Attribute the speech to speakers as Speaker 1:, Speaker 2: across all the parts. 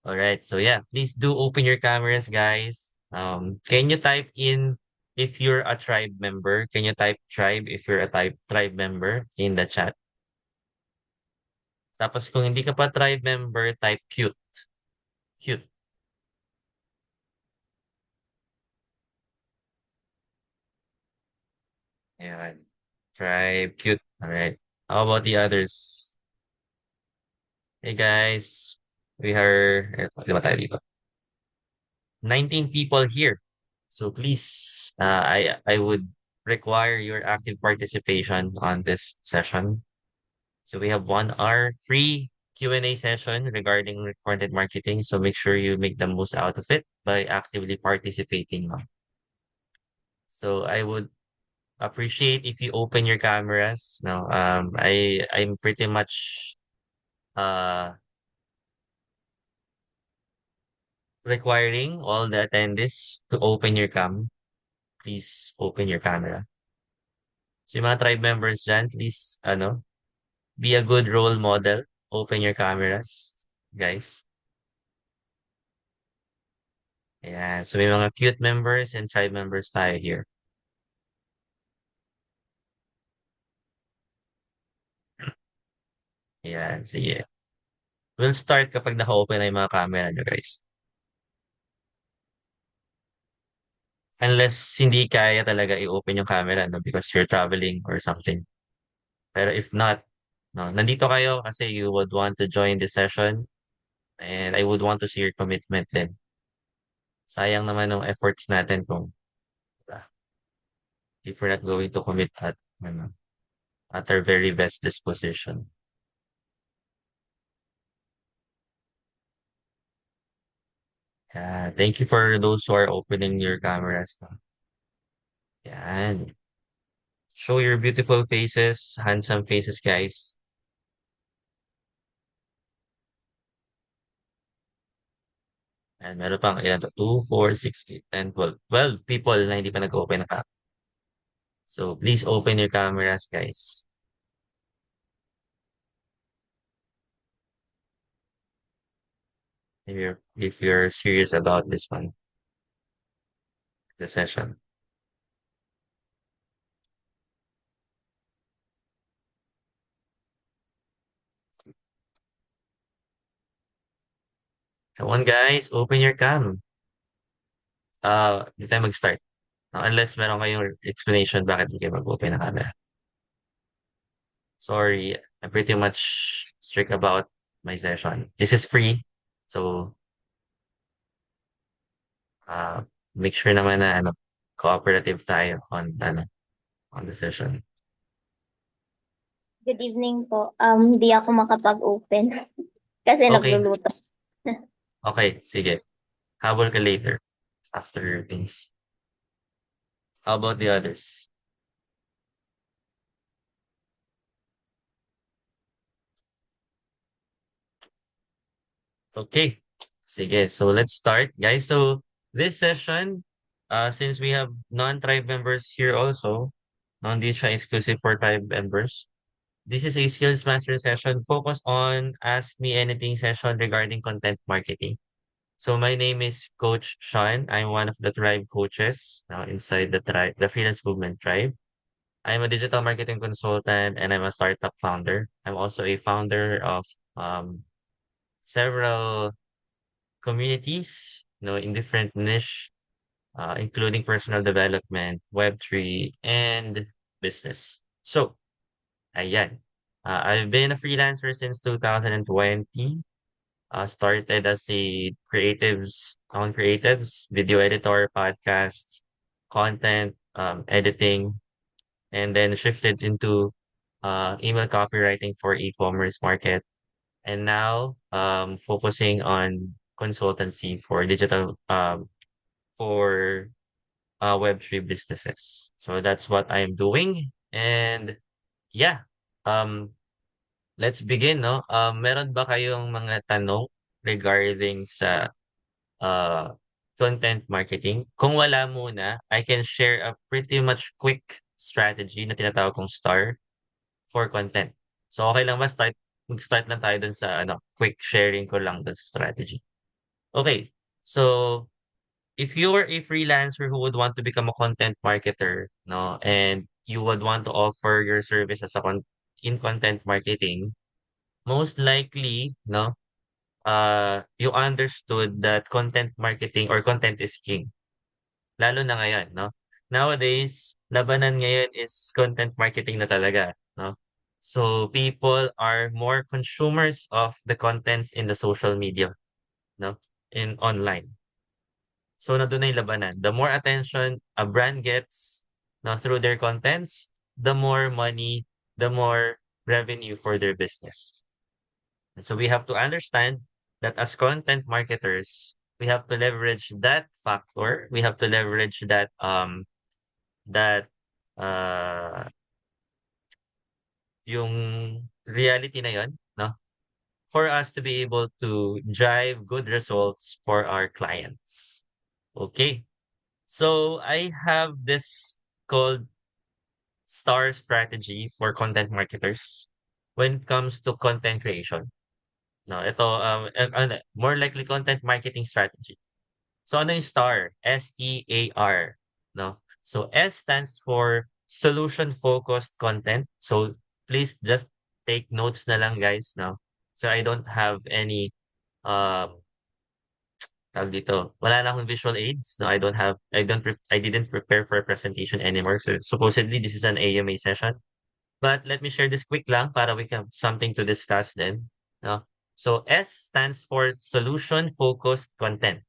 Speaker 1: All right. So yeah, please do open your cameras, guys. Can you type in if you're a tribe member? Can you type tribe if you're a tribe member in the chat? Tapos kung hindi ka pa tribe member, type cute. Cute. Ayan. Tribe cute. All right. How about the others? Hey guys, we are, lima tayo dito. 19 people here. So please, I would require your active participation on this session. So we have 1 hour free Q&A session regarding content marketing. So make sure you make the most out of it by actively participating. So I would appreciate if you open your cameras. Now, I'm pretty much uh requiring all the attendees to open your cam. Please open your camera. So yung mga tribe members dyan, please, be a good role model. Open your cameras, guys. Ayan. So may mga cute members and tribe members tayo here. Ayan, sige. We'll start kapag naka-open na yung mga camera nyo, guys. Unless hindi kaya talaga i-open yung camera, no, because you're traveling or something. Pero if not, no, nandito kayo kasi you would want to join the session and I would want to see your commitment din. Sayang naman ng efforts natin kung if we're not going to commit at our very best disposition. Yeah, thank you for those who are opening your cameras. No? Yan. Show your beautiful faces, handsome faces, guys. And meron pang ilan to? 2, 4, 6, 8, 10, 12. 12 people na hindi pa nag-open na cam. So please open your cameras, guys. If you're serious about this one, the session. Come on, guys, open your cam. Di tayo mag-start. Unless meron kayong explanation bakit hindi kayo mag-open ng camera. Sorry, I'm pretty much strict about my session. This is free. So, uh, make sure naman na cooperative tayo on the session.
Speaker 2: Good evening po. Hindi ako makapag-open kasi
Speaker 1: Okay,
Speaker 2: nagluluto.
Speaker 1: okay, sige. Habol ka later after your things. How about the others? Okay, sige. So let's start, guys. So this session, since we have non-tribe members here also, hindi siya exclusive for tribe members. This is a skills master session focused on Ask Me Anything session regarding content marketing. So my name is Coach Sean. I'm one of the tribe coaches now inside the freelance movement tribe. I'm a digital marketing consultant and I'm a startup founder. I'm also a founder of um, several communities, in different niche, including personal development, Web3, and business. So, ayan. I've been a freelancer since 2020. Started as a creatives, video editor, podcasts, content, editing, and then shifted into email copywriting for e-commerce market. And now focusing on consultancy for digital for Web3 businesses. So that's what I'm doing. And yeah, um, let's begin, no? Meron ba kayong mga tanong regarding sa uh, content marketing? Kung wala muna, I can share a pretty much quick strategy na tinatawag kong STAR for content. So okay lang ba mag-start lang tayo dun sa quick sharing ko lang dun sa strategy. Okay. So if you're a freelancer who would want to become a content marketer, no, and you would want to offer your service as a in content marketing, most likely, no, you understood that content marketing or content is king. Lalo na ngayon, no? Nowadays, labanan ngayon is content marketing na talaga, no? So people are more consumers of the contents in the social media, no? In online. So nandun na yung labanan. The more attention a brand gets, no, through their contents, the more money, the more revenue for their business. So we have to understand that as content marketers, we have to leverage that factor. We have to leverage that uh yung reality na yon, no? For us to be able to drive good results for our clients. Okay. So I have this called STAR strategy for content marketers when it comes to content creation. No, ito more likely content marketing strategy. So ano yung STAR? STAR, no? So S stands for solution focused content. So please just take notes na lang guys, no? So I don't have any um tawag dito. Wala na akong visual aids. No, I didn't prepare for a presentation anymore. So supposedly this is an AMA session. But let me share this quick lang para we have something to discuss then. No? So S stands for solution focused content.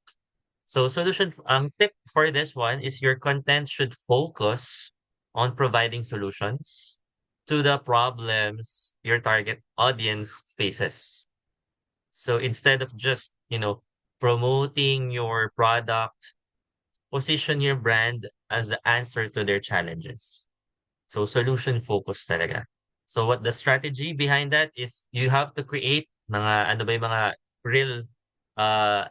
Speaker 1: So tip for this one is your content should focus on providing solutions to the problems your target audience faces. So instead of just, promoting your product, position your brand as the answer to their challenges. So solution focus talaga. So what the strategy behind that is you have to create mga real uh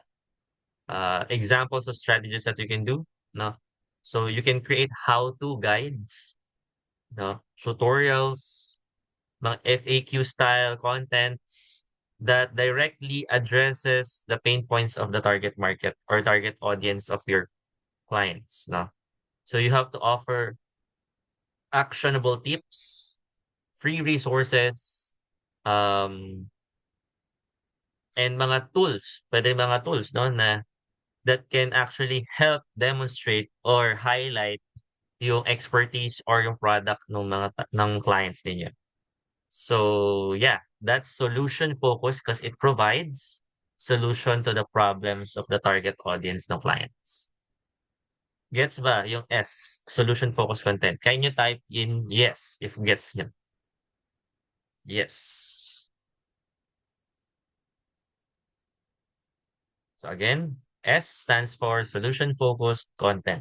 Speaker 1: examples of strategies that you can do, no? So you can create how-to guides, no? Tutorials, mga FAQ style contents that directly addresses the pain points of the target market or target audience of your clients, no? So you have to offer actionable tips, free resources, um, and mga tools, pwede mga tools, no, na that can actually help demonstrate or highlight yung expertise or yung product ng clients ninyo. So yeah, that's solution focus because it provides solution to the problems of the target audience ng clients. Gets ba yung S, solution focus content? Can you type in yes if gets nyo? Yes. So again, S stands for solution focused content.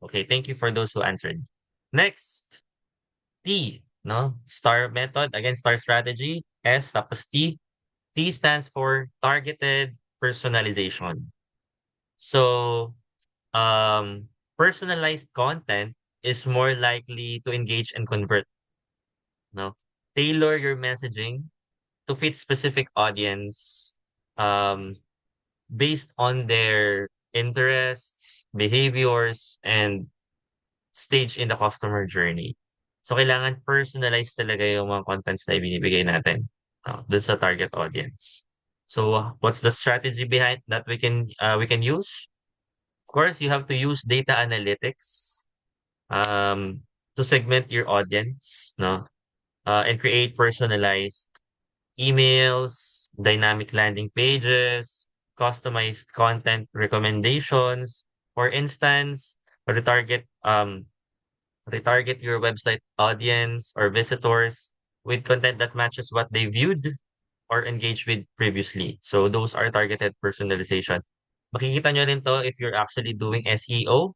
Speaker 1: Okay, thank you for those who answered. Next, T, no? Star method, again, star strategy, S tapos T. T stands for targeted personalization. So, personalized content is more likely to engage and convert, no? Tailor your messaging to fit specific audience, um, based on their interests, behaviors, and stage in the customer journey. So, kailangan personalized talaga yung mga contents na ibinibigay natin, dun sa target audience. So, what's the strategy behind that we can use? Of course, you have to use data analytics to segment your audience, no? And create personalized emails, dynamic landing pages, customized content recommendations. For instance, retarget your website audience or visitors with content that matches what they viewed or engaged with previously. So those are targeted personalization. Makikita nyo rin to if you're actually doing SEO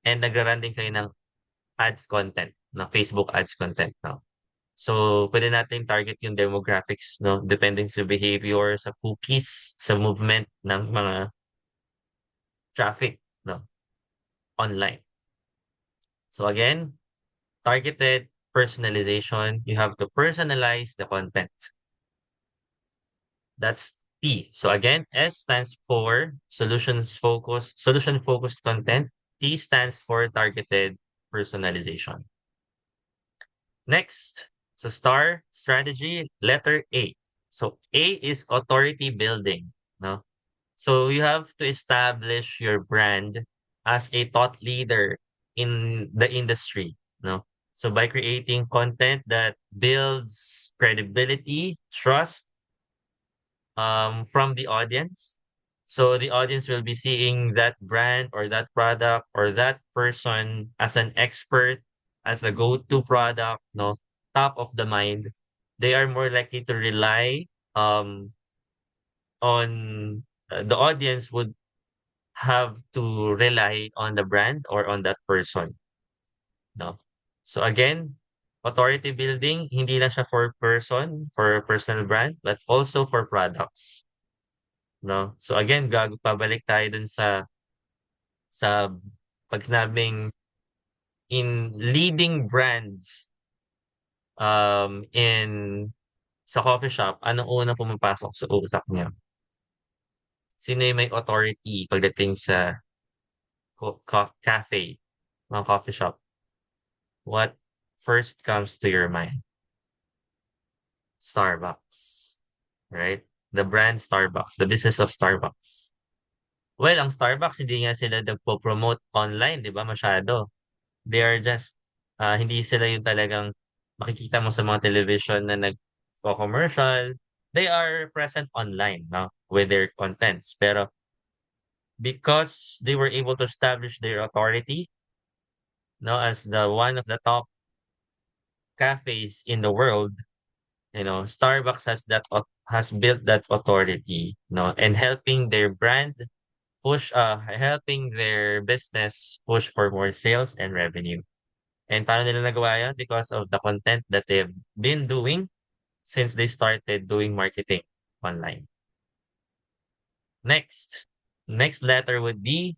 Speaker 1: and nagra-run din kayo ng ads content, na Facebook ads content, no? So, pwede natin target yung demographics, no? Depending sa behavior, sa cookies, sa movement ng mga traffic, no? Online. So again, targeted personalization, you have to personalize the content. That's T. So again, S stands for solution focused content. T stands for targeted personalization. Next, so star strategy, letter A. So A is authority building. No? So you have to establish your brand as a thought leader in the industry. No? So by creating content that builds credibility, trust, from the audience. So the audience will be seeing that brand or that product or that person as an expert, as a go-to product, no, top of the mind. They are more likely to rely on the audience would have to rely on the brand or on that person, no. So again, authority building, hindi lang siya for person, for personal brand, but also for products. No? So again, pabalik tayo dun sa pag sinabing in leading brands in sa coffee shop, anong unang pumapasok sa utak niyo? Sino yung may authority pagdating sa cafe, mga coffee shop? What first comes to your mind? Starbucks, right? The brand Starbucks, the business of Starbucks. Well, ang Starbucks, hindi nga sila nagpo-promote online, di ba, masyado. They are just, hindi sila yung talagang makikita mo sa mga television na nagpo-commercial. They are present online, no, with their contents. Pero because they were able to establish their authority, no, as the one of the top cafes in the world, Starbucks has built that authority, no, and helping their brand helping their business push for more sales and revenue. And paano nila nagawa yan? Because of the content that they've been doing since they started doing marketing online. Next letter would be,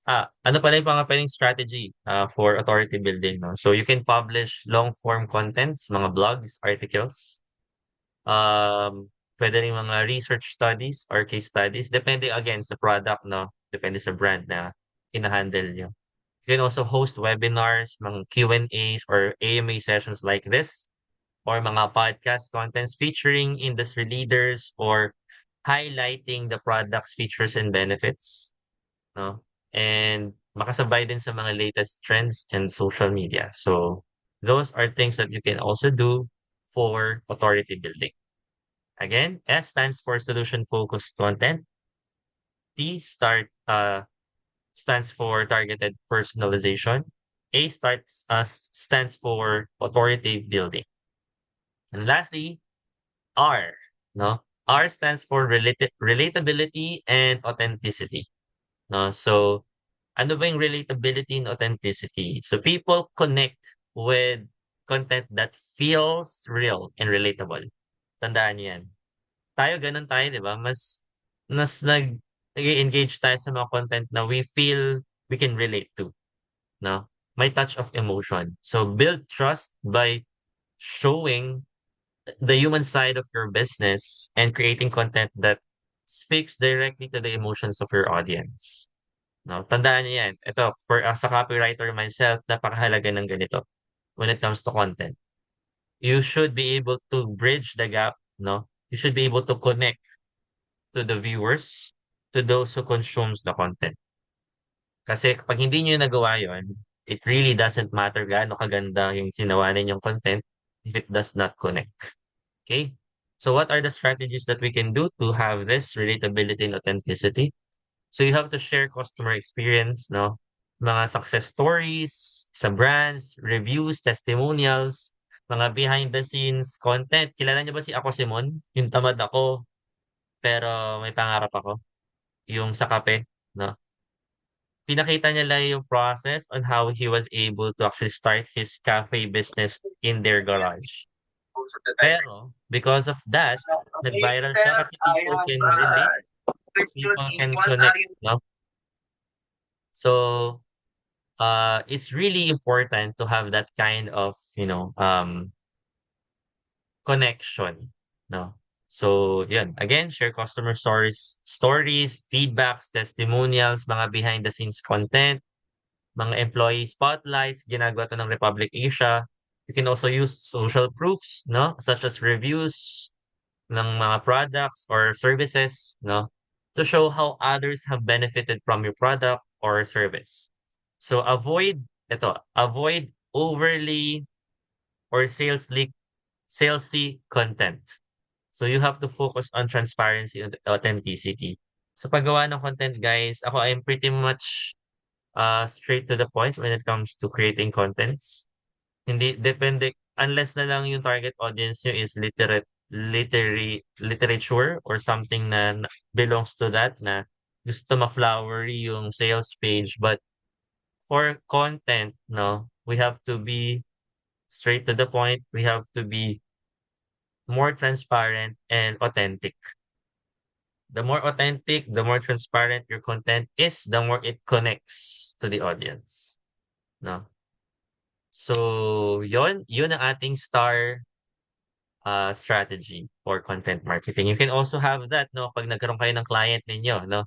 Speaker 1: ano pala yung mga pwedeng strategy for authority building, no? So you can publish long form contents, mga blogs, articles, pwede rin mga research studies or case studies, depende again sa product, no? Depende sa brand na kina-handle nyo. You can also host webinars, mga Q&As or AMA sessions like this, or mga podcast contents featuring industry leaders or highlighting the product's features and benefits, no? And makasabay din sa mga latest trends and social media. So those are things that you can also do for authority building. Again, S stands for solution focused content. Stands for targeted personalization. Stands for authority building. And lastly, R, no? R stands for relatability and authenticity. No? So, ano ba yung relatability and authenticity? So, people connect with content that feels real and relatable. Tandaan niyo yan. Tayo, ganun tayo, di ba? Mas nag-engage tayo sa mga content na we feel we can relate to. No? May touch of emotion. So, build trust by showing the human side of your business and creating content that speaks directly to the emotions of your audience. No, tandaan niyo yan. Ito, for as a copywriter myself, napakahalaga ng ganito when it comes to content. You should be able to bridge the gap, no? You should be able to connect to the viewers, to those who consumes the content. Kasi kapag hindi niyo nagawa yon, it really doesn't matter gaano kaganda yung sinawa ninyong content if it does not connect. Okay? So what are the strategies that we can do to have this relatability and authenticity? So you have to share customer experience, no? Mga success stories sa brands, reviews, testimonials, mga behind the scenes content. Kilala niyo ba si Ako Simon? Yung tamad ako, pero may pangarap ako. Yung sa kape, no? Pinakita niya lang yung process on how he was able to actually start his cafe business in their garage. Pero, because of that, nag-viral siya kasi people can relate, people can connect, no? So, it's really important to have that kind of, connection, no? So, yun. Again, share customer stories, feedbacks, testimonials, mga behind the scenes content, mga employee spotlights, ginagawa to ng Republic Asia. You can also use social proofs, no? Such as reviews ng mga products or services, no? To show how others have benefited from your product or service. So avoid overly or salesy content. So you have to focus on transparency and authenticity. So paggawa ng content, guys, ako I'm pretty much straight to the point when it comes to creating contents. Hindi depende unless na lang yung target audience nyo is literature or something na belongs to that na gusto ma-flowery yung sales page. But for content, no, we have to be straight to the point. We have to be more transparent and authentic. The more authentic, the more transparent your content is, the more it connects to the audience. No? So, yun ang ating star strategy for content marketing. You can also have that, no? Pag nagkaroon kayo ng client ninyo, no?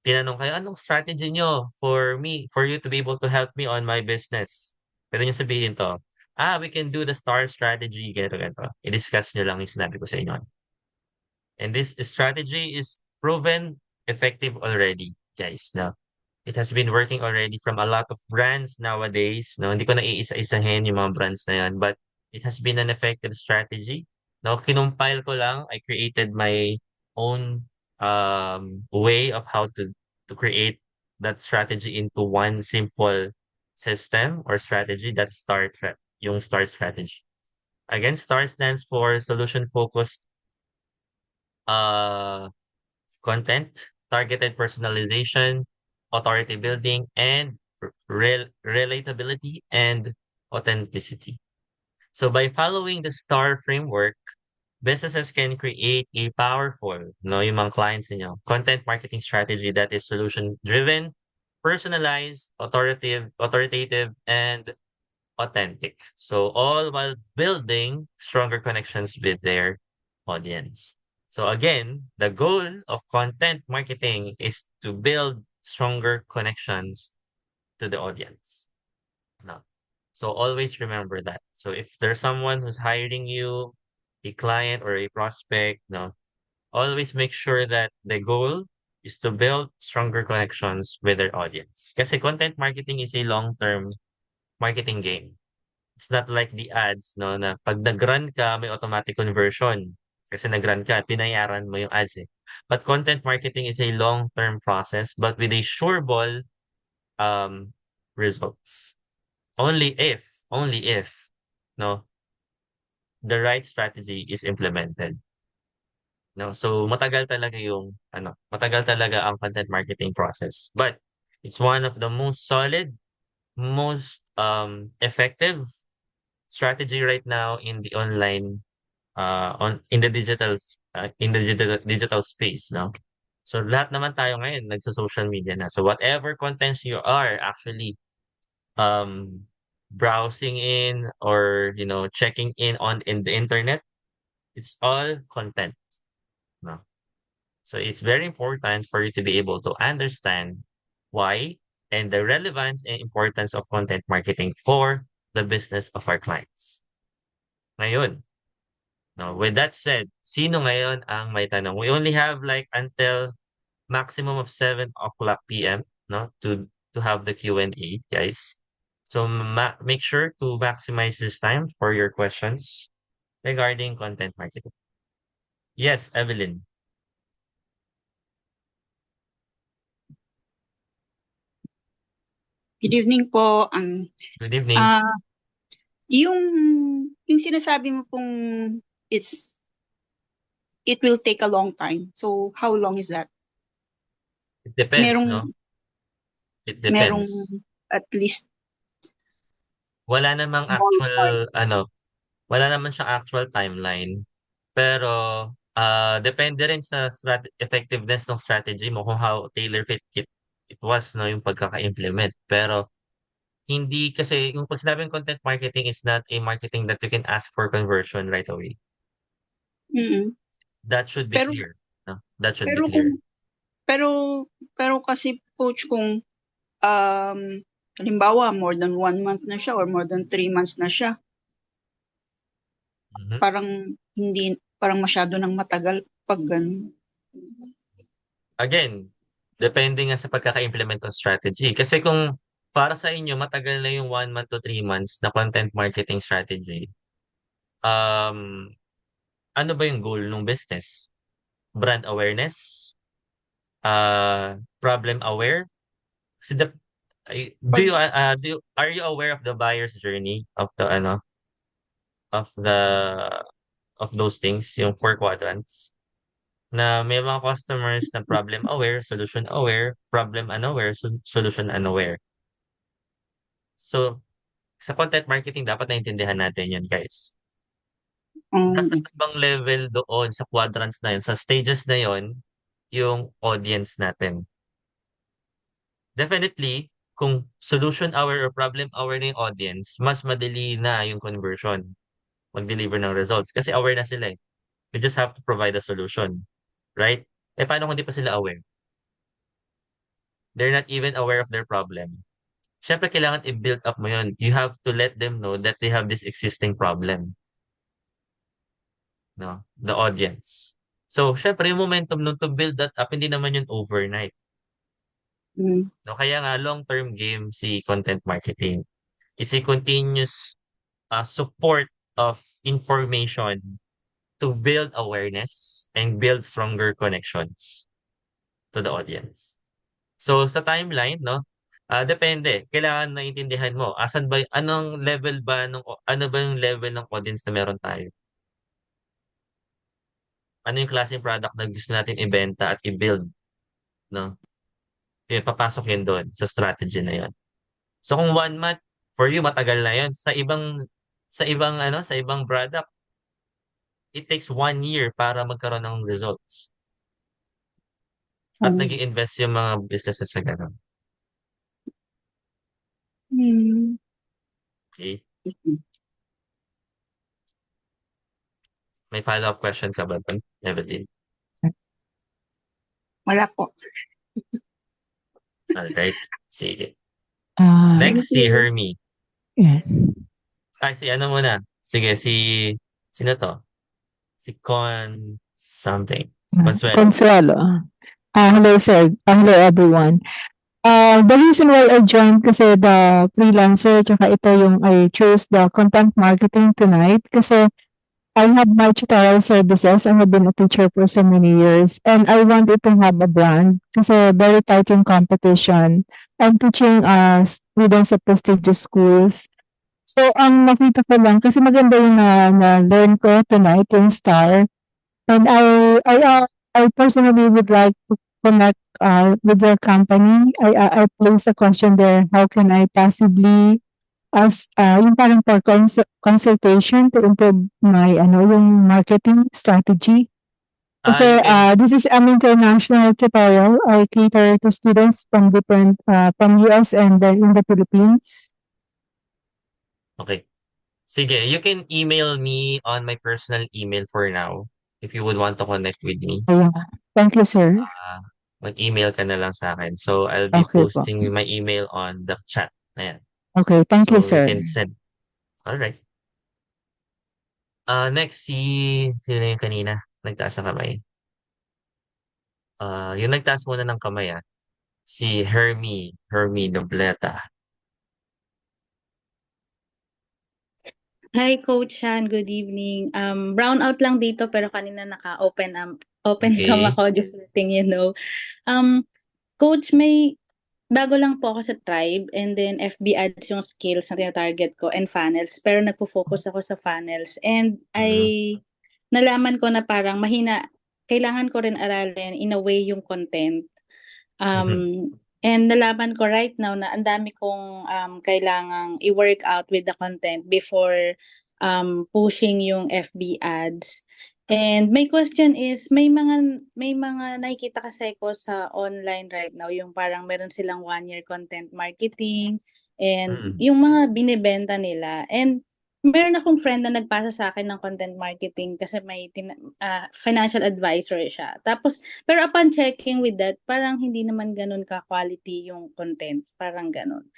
Speaker 1: Tinanong kayo, anong strategy nyo for you to be able to help me on my business? Pwede nyo sabihin to, we can do the star strategy, ganito, ganito. I-discuss nyo lang yung sinabi ko sa inyo. And this strategy is proven effective already, guys. No? It has been working already from a lot of brands nowadays. No, hindi ko na iisa-isahin yung mga brands na yan, but it has been an effective strategy. No, kinumpile ko lang. I created my own way of how to create that strategy into one simple system or strategy. That's yung STAR strategy. Again, STAR stands for solution focused uh content, targeted personalization, authority building, and relatability and authenticity. So by following the STAR framework, businesses can create a powerful, no, yung mga clients niyo, content marketing strategy that is solution driven, personalized, authoritative, and authentic. So all while building stronger connections with their audience. So again, the goal of content marketing is to build stronger connections to the audience. No. So always remember that. So if there's someone who's hiring you, a client or a prospect, no, always make sure that the goal is to build stronger connections with their audience. Kasi content marketing is a long-term marketing game. It's not like the ads, no, na pag nag-run ka, may automatic conversion. Kasi nag-run ka, binayaran mo yung ads eh. But content marketing is a long-term process, but with a sureball um, results. Only if, no, the right strategy is implemented. No, so matagal talaga ang content marketing process. But it's one of the most solid, most effective strategy right now in the online on in the digital space, no? So lahat naman tayo ngayon nagso-social media na. So whatever contents you are actually um browsing in or checking in on in the internet, it's all content, no? So it's very important for you to be able to understand why and the relevance and importance of content marketing for the business of our clients. Ngayon, no, with that said, sino ngayon ang may tanong? We only have like until maximum of 7 o'clock p.m. no to have the Q&A, guys. So make sure to maximize this time for your questions regarding content marketing. Yes, Evelyn.
Speaker 3: Good evening po.
Speaker 1: Good evening.
Speaker 3: Ah, yung sinasabi mo pong it will take a long time. So how long is that?
Speaker 1: It depends,
Speaker 3: Merong
Speaker 1: no? It
Speaker 3: merong
Speaker 1: depends.
Speaker 3: at least
Speaker 1: Wala namang
Speaker 3: ballpark.
Speaker 1: wala naman siyang actual timeline. Pero depende rin sa effectiveness ng strategy mo kung how tailor fit it was, no, yung pagkaka-implement. Pero hindi kasi yung pag sinabing content marketing is not a marketing that you can ask for conversion right away.
Speaker 3: Mm.
Speaker 1: That should be
Speaker 3: Pero
Speaker 1: clear. No? That should be
Speaker 3: pero
Speaker 1: clear.
Speaker 3: kung pero pero kasi coach kung halimbawa more than 1 month na siya or more than 3 months na siya,
Speaker 1: Mhm.
Speaker 3: parang masyado ng matagal 'pag gano'n.
Speaker 1: Again, depende nga sa pagkaka-implement ng strategy. Kasi kung para sa inyo matagal na yung 1 month to 3 months na content marketing strategy, um, ano ba yung goal ng business? Brand awareness? Problem aware? Kasi
Speaker 3: Pag
Speaker 1: are you aware of the buyer's journey of the ano of the of those things, yung 4 quadrants? Na may mga customers na problem aware, solution aware, problem unaware, solution unaware. So, sa content marketing dapat naintindihan natin yun, guys. Nasa
Speaker 3: um,
Speaker 1: ibang level doon sa quadrants na yun, sa stages na yun, yung audience natin. Definitely, kung solution aware or problem aware na yung audience, mas madali na yung conversion, mag-deliver ng results. Kasi aware na sila eh. You just have to provide a solution, right? Eh, paano kung di pa sila aware? They're not even aware of their problem. Siyempre, kailangan i-build up mo yun. You have to let them know that they have this existing problem, no? The audience. So, siyempre, yung momentum nun to build that up, hindi naman yun overnight.
Speaker 3: hmm,
Speaker 1: No? Kaya nga, long-term game si content marketing. It's a continuous support of information to build awareness and build stronger connections to the audience. So, sa timeline, no? Depende. Kailangan naiintindihan mo. Anong level ba ano ba yung level ng audience na meron tayo? Ano yung klaseng product na gusto natin ibenta at i-build, no? Kaya papasok yun doon sa strategy na yun. So kung 1 month, for you, matagal na yun. Sa ibang product, it takes 1 year para magkaroon ng results. At
Speaker 3: um,
Speaker 1: nag-i-invest yung mga businesses sa ganun.
Speaker 3: hmm,
Speaker 1: Okay? May follow-up question ka ba doon, Evelyn?
Speaker 3: wala po.
Speaker 1: Alright. Sige.
Speaker 3: Thank
Speaker 1: Next, si
Speaker 3: you.
Speaker 1: Hermie.
Speaker 4: Yeah.
Speaker 1: Ay, si ano muna? Sige, sino to? Si something. Consuelo.
Speaker 4: Consuelo.
Speaker 1: Ah,
Speaker 4: Hello, sir. Hello, everyone. The reason why I joined kasi the freelancer, tsaka ito yung I chose the content marketing tonight kasi I have my tutorial services. I have been a teacher for so many years and I wanted to have a brand kasi very tight yung competition. I'm teaching students at prestigious schools. So, ang nakita ko lang, kasi maganda yung na-learn ko tonight, yung STAR. And I personally would like to connect with your company. I place a question there. How can I possibly as yung parang for consultation to improve my yung marketing strategy?
Speaker 1: you
Speaker 4: Kasi
Speaker 1: can,
Speaker 4: this is an international tutorial. I cater to students from different from US and then in the Philippines.
Speaker 1: okay. Sige, you can email me on my personal email for now if you would want to connect with me.
Speaker 4: Ayan. Thank you, sir.
Speaker 1: Mag-email ka na lang sa akin. So, I'll be
Speaker 4: Okay po.
Speaker 1: posting my email on the chat. Ayan.
Speaker 4: Okay, thank you,
Speaker 1: So, you
Speaker 4: sir.
Speaker 1: can send. Alright. Next, sino yung kanina? Nagtaas ng kamay. Yung nagtaas muna ng kamay, si Hermie Nobleta.
Speaker 5: Hi, Coach Chan. Good evening. Brown out lang dito pero kanina naka-open open cam
Speaker 1: Okay.
Speaker 5: ako, just letting you know. Coach, may bago lang po ako sa Tribe and then FB ads yung skills na tina-target ko and funnels pero nagpo-focus ako sa funnels and
Speaker 1: Mhm.
Speaker 5: nalaman ko na parang kailangan ko rin aralin in a way yung content.
Speaker 1: Mhm.
Speaker 5: And nalaman ko right now na ang dami kong kailangang i-work out with the content before pushing yung FB ads. And my question is, may mga nakikita kasi ko sa online right now, yung parang meron silang 1 year content marketing and
Speaker 1: Mm.
Speaker 5: yung mga binibenta nila. And meron akong friend na nagpasa sa akin ng content marketing kasi may financial advisor siya. Tapos, pero upon checking with that, parang hindi naman ganun ka-quality yung content. Parang ganun.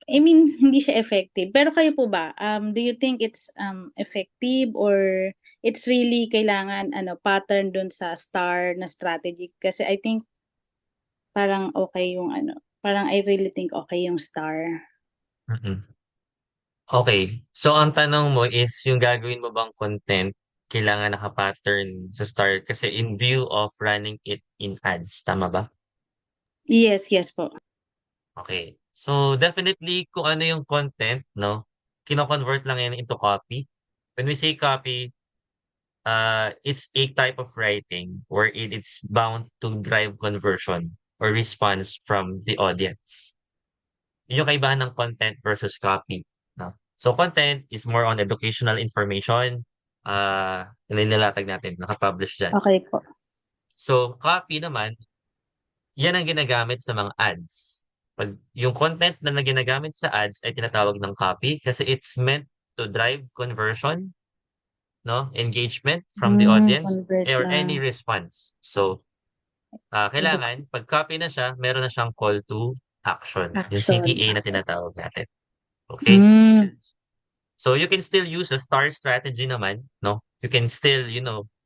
Speaker 5: I mean, hindi siya effective. Pero kayo po ba, do you think it's effective or it's really kailangan pattern dun sa STAR na strategy? Kasi I think parang okay yung parang I really think okay yung STAR.
Speaker 1: Mm. Okay. So, ang tanong mo is yung gagawin mo bang content kailangan naka-pattern sa start kasi in view of running it in ads. Tama ba?
Speaker 5: Yes, yes po.
Speaker 1: Okay. So, definitely kung ano yung content, no? Kino-convert lang yan into copy. When we say copy, it's a type of writing where it's bound to drive conversion or response from the audience. Yun yung kaibahan ng content versus copy. No? So content is more on educational information. Nilalatag natin, nakapublish dyan.
Speaker 5: Okay po.
Speaker 1: So copy naman, yan ang ginagamit sa mga ads. Pag yung content na ginagamit sa ads ay tinatawag ng copy kasi it's meant to drive conversion, no, engagement from the audience or any
Speaker 5: Conversion.
Speaker 1: response. So kailangan pag copy na siya, meron na siyang call to action, yung
Speaker 5: Action.
Speaker 1: CTA na tinatawag natin. Okay? So you can still use a STAR strategy naman, no? You can still,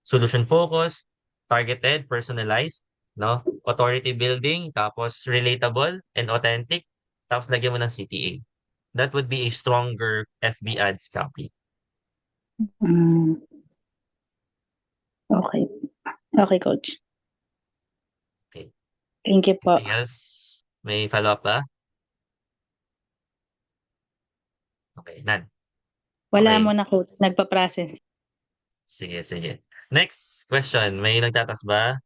Speaker 1: solution focused, targeted, personalized, no? Authority building, tapos relatable and authentic, tapos lagyan mo ng CTA. That would be a stronger FB ads copy.
Speaker 5: Okay. Okay, coach.
Speaker 1: Okay.
Speaker 5: Thank you po.
Speaker 1: Anything else? May follow-up ba? Okay, none.
Speaker 5: Wala
Speaker 1: Okay.
Speaker 5: mo na, coach. Nagpa-process.
Speaker 1: Sige, sige. Next question. May nagtatas ba?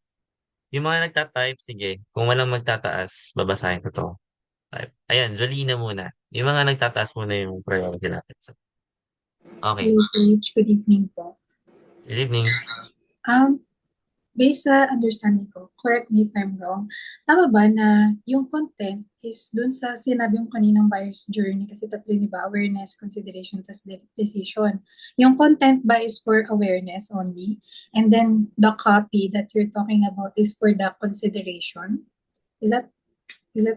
Speaker 1: Yung mga nagtatype, sige. Kung walang magtataas, babasahin ko to. Type. Ayan, Jolina muna. Yung mga nagtataas muna yung priority natin. Okay.
Speaker 6: Hello, Coach. Good evening po.
Speaker 1: Good evening.
Speaker 6: Based sa understanding ko, correct me if I'm wrong, tama ba na yung content is dun sa sinabi mo kaninang buyer's journey kasi tatlo, di ba? Awareness, consideration, tas decision. Yung content ba is for awareness only? And then the copy that you're talking about is for the consideration? Is that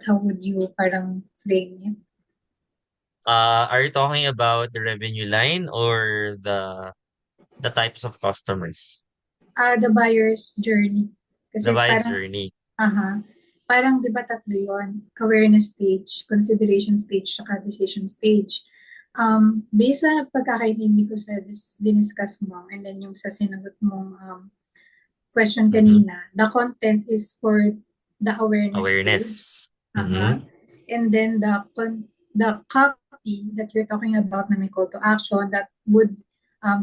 Speaker 6: how would you parang frame it?
Speaker 1: Are you talking about the revenue line or the types of customers?
Speaker 6: The buyer's journey. Kasi
Speaker 1: The buyer's
Speaker 6: parang,
Speaker 1: journey.
Speaker 6: parang di ba tatlo yun? Awareness stage, consideration stage, saka decision stage. Based sa pagkakaintindi ko sa diniscuss mo, and then yung sa sinagot mong question kanina, the content is for the awareness stage.
Speaker 1: Awareness.
Speaker 6: And then the copy that you're talking about na may call to action that would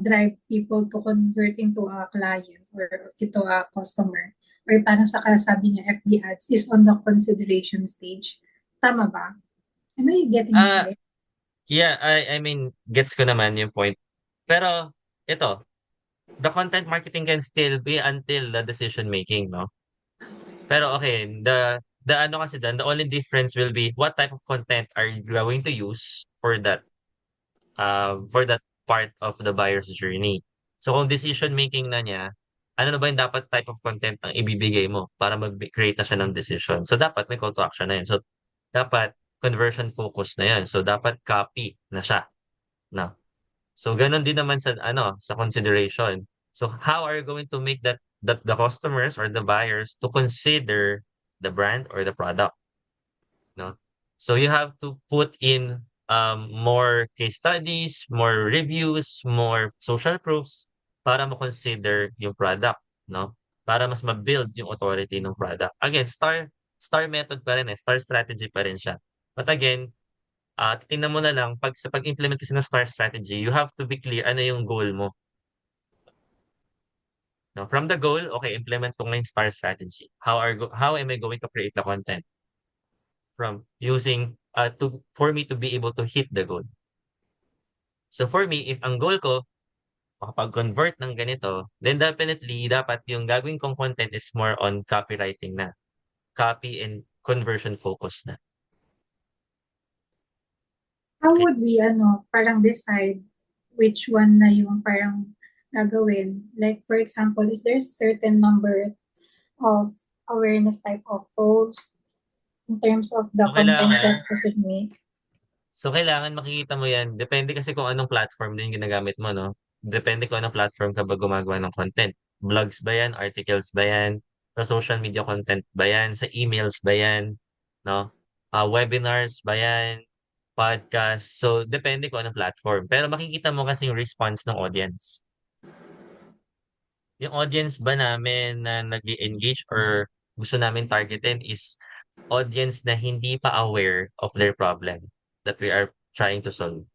Speaker 6: drive people to convert into a client or into a customer or parang sa kasabi niya FB ads is on the consideration stage. Tama ba? Am I getting it right?
Speaker 1: Yeah, I mean, gets ko naman yung point. Pero, ito, the content marketing can still be until the decision making, no? Pero okay, the ano kasi dyan, the only difference will be what type of content are you going to use for that part of the buyer's journey. So kung decision making na niya, ano na ba yung dapat type of content ang ibibigay mo para mag-create na siya ng decision. So dapat may call to action na yun. So dapat conversion focus na yan. So dapat copy na siya. No. So ganun din naman sa consideration. So how are you going to make that the customers or the buyers to consider the brand or the product? No? So you have to put in more case studies, more reviews, more social proofs para ma-consider yung product, no? Para mas ma-build yung authority ng product. Again, star method pa rin star strategy pa rin siya. But again, titingnan mo na lang sa pag-implement kasi ng star strategy, you have to be clear ano yung goal mo. No, from the goal, okay, implement ko ngayon star strategy. How am I going to create the content? From using for me to be able to hit the goal. So for me, if ang goal ko makapag-convert ng ganito, then definitely dapat yung gagawin kong content is more on copywriting na. Copy and conversion focus na.
Speaker 6: How would we parang decide which one na yung parang gagawin. Like, for example, is there certain number of awareness type of post in terms of the
Speaker 1: So,
Speaker 6: contents
Speaker 1: kailangan,
Speaker 6: that we should make?
Speaker 1: kailangan makikita mo yan. Depende kasi kung anong platform din yung ginagamit mo, no? Depende kung anong platform ka ba gumagawa ng content. Blogs ba yan? Articles ba yan? Sa social media content ba yan? Sa emails ba yan? No? Webinars ba yan? Podcast. So, depende kung anong platform. Pero makikita mo kasi yung response ng audience. Yung audience ba namin na nag-engage or gusto namin targetin is audience na hindi pa aware of their problem that we are trying to solve.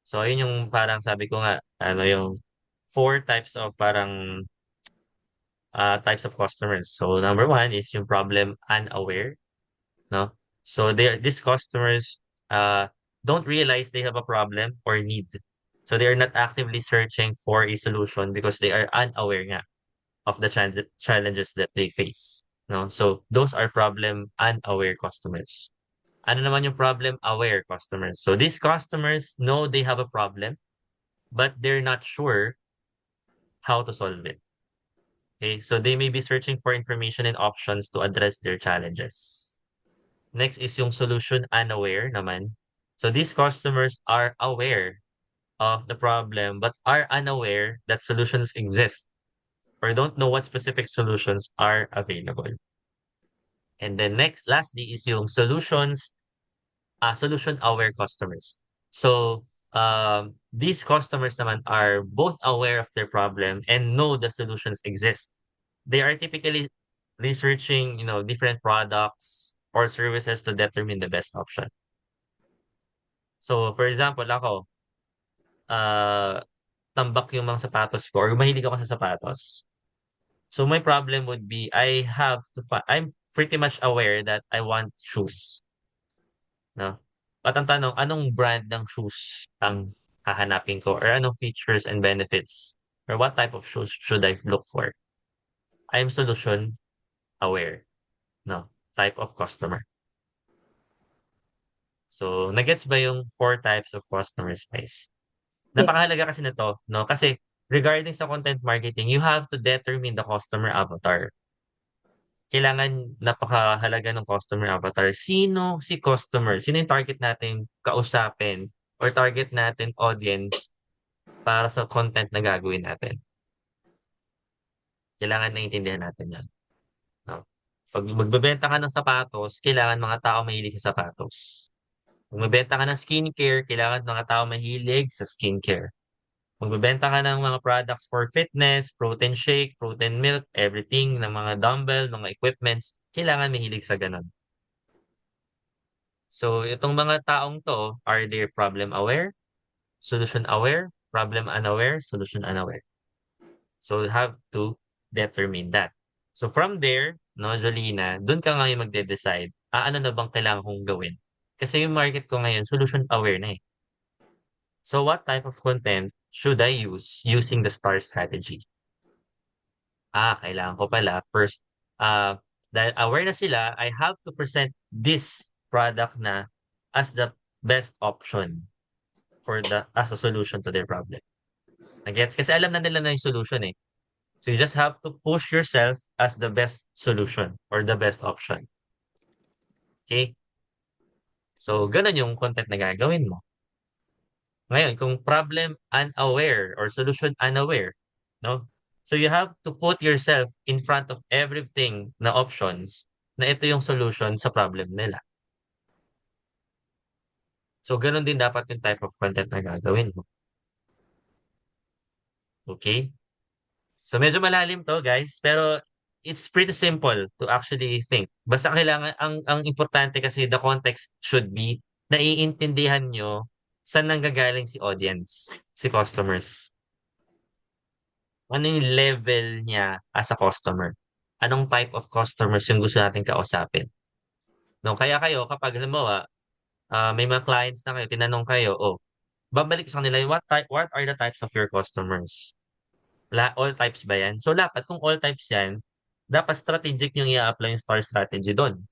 Speaker 1: So, ayun yung parang sabi ko nga, yung four types of parang types of customers. So, number one is yung problem unaware, no? So, these customers uh, don't realize they have a problem or need. So, they are not actively searching for a solution because they are unaware nga of the challenges that they face. No? So, those are problem unaware customers. Ano naman yung problem aware customers? So, these customers know they have a problem, but they're not sure how to solve it. Okay, so they may be searching for information and options to address their challenges. Next is yung solution unaware naman. So these customers are aware of the problem but are unaware that solutions exist or don't know what specific solutions are available. And then lastly is yung solution aware customers. So these customers naman are both aware of their problem and know the solutions exist. They are typically researching, different products or services to determine the best option. So, for example, ako, uh, tambak yung mga sapatos ko or mahilig ako sa sapatos. So, my problem would be I'm pretty much aware that I want shoes. No? At ang tanong, anong brand ng shoes ang hahanapin ko or anong features and benefits or what type of shoes should I look for? I'm solution aware, no? Type of customer. So, nagets ba yung four types of customers, guys?
Speaker 2: Yes.
Speaker 1: Napakahalaga kasi nito, no? Kasi regarding sa content marketing, you have to determine the customer avatar. Kailangan napakahalaga ng customer avatar. Sino si customer? Sino yung target natin kausapin or target natin audience para sa content na gagawin natin? Kailangan naiintindihan natin yan. No? Pag magbebenta ka ng sapatos, kailangan mga tao mahilig sa sapatos. Kung magbenta ka ng skincare, kailangan mga tao mahilig sa skincare. Kung magbenta ka ng mga products for fitness, protein shake, protein milk, everything, ng mga dumbbell, mga equipments, kailangan mahilig sa ganun. So, itong mga taong to, are they problem aware, solution aware, problem unaware, solution unaware? So, you have to determine that. So, from there, no, Jolina, dun ka ngayon magde-decide, ano na bang kailangan kong gawin? Kasi yung market ko ngayon, solution aware na eh. So, what type of content should I use using the STAR strategy? Kailangan ko pala, first, dahil aware na sila, I have to present this product na as the best option as a solution to their problem. Nagets? Kasi alam na nila na yung solution eh. So you just have to push yourself as the best solution or the best option. Okay? So, ganun yung content na gagawin mo. Ngayon, kung problem unaware or solution unaware, no? So you have to put yourself in front of everything na options na ito yung solution sa problem nila. So, ganun din dapat yung type of content na gagawin mo. Okay? So, medyo malalim to, guys, pero it's pretty simple to actually think. Basta kailangan, ang importante kasi the context should be naiintindihan nyo saan nanggagaling si audience, si customers. Ano yung level niya as a customer? Anong type of customers yung gusto natin kausapin? No, kaya kayo, kapag halimbawa, may mga clients na kayo, tinanong kayo, babalik sa kanila, what are the types of your customers? All types ba yan? So, dapat kung all types yan, dapat strategic yung i-apply yung STAR strategy doon.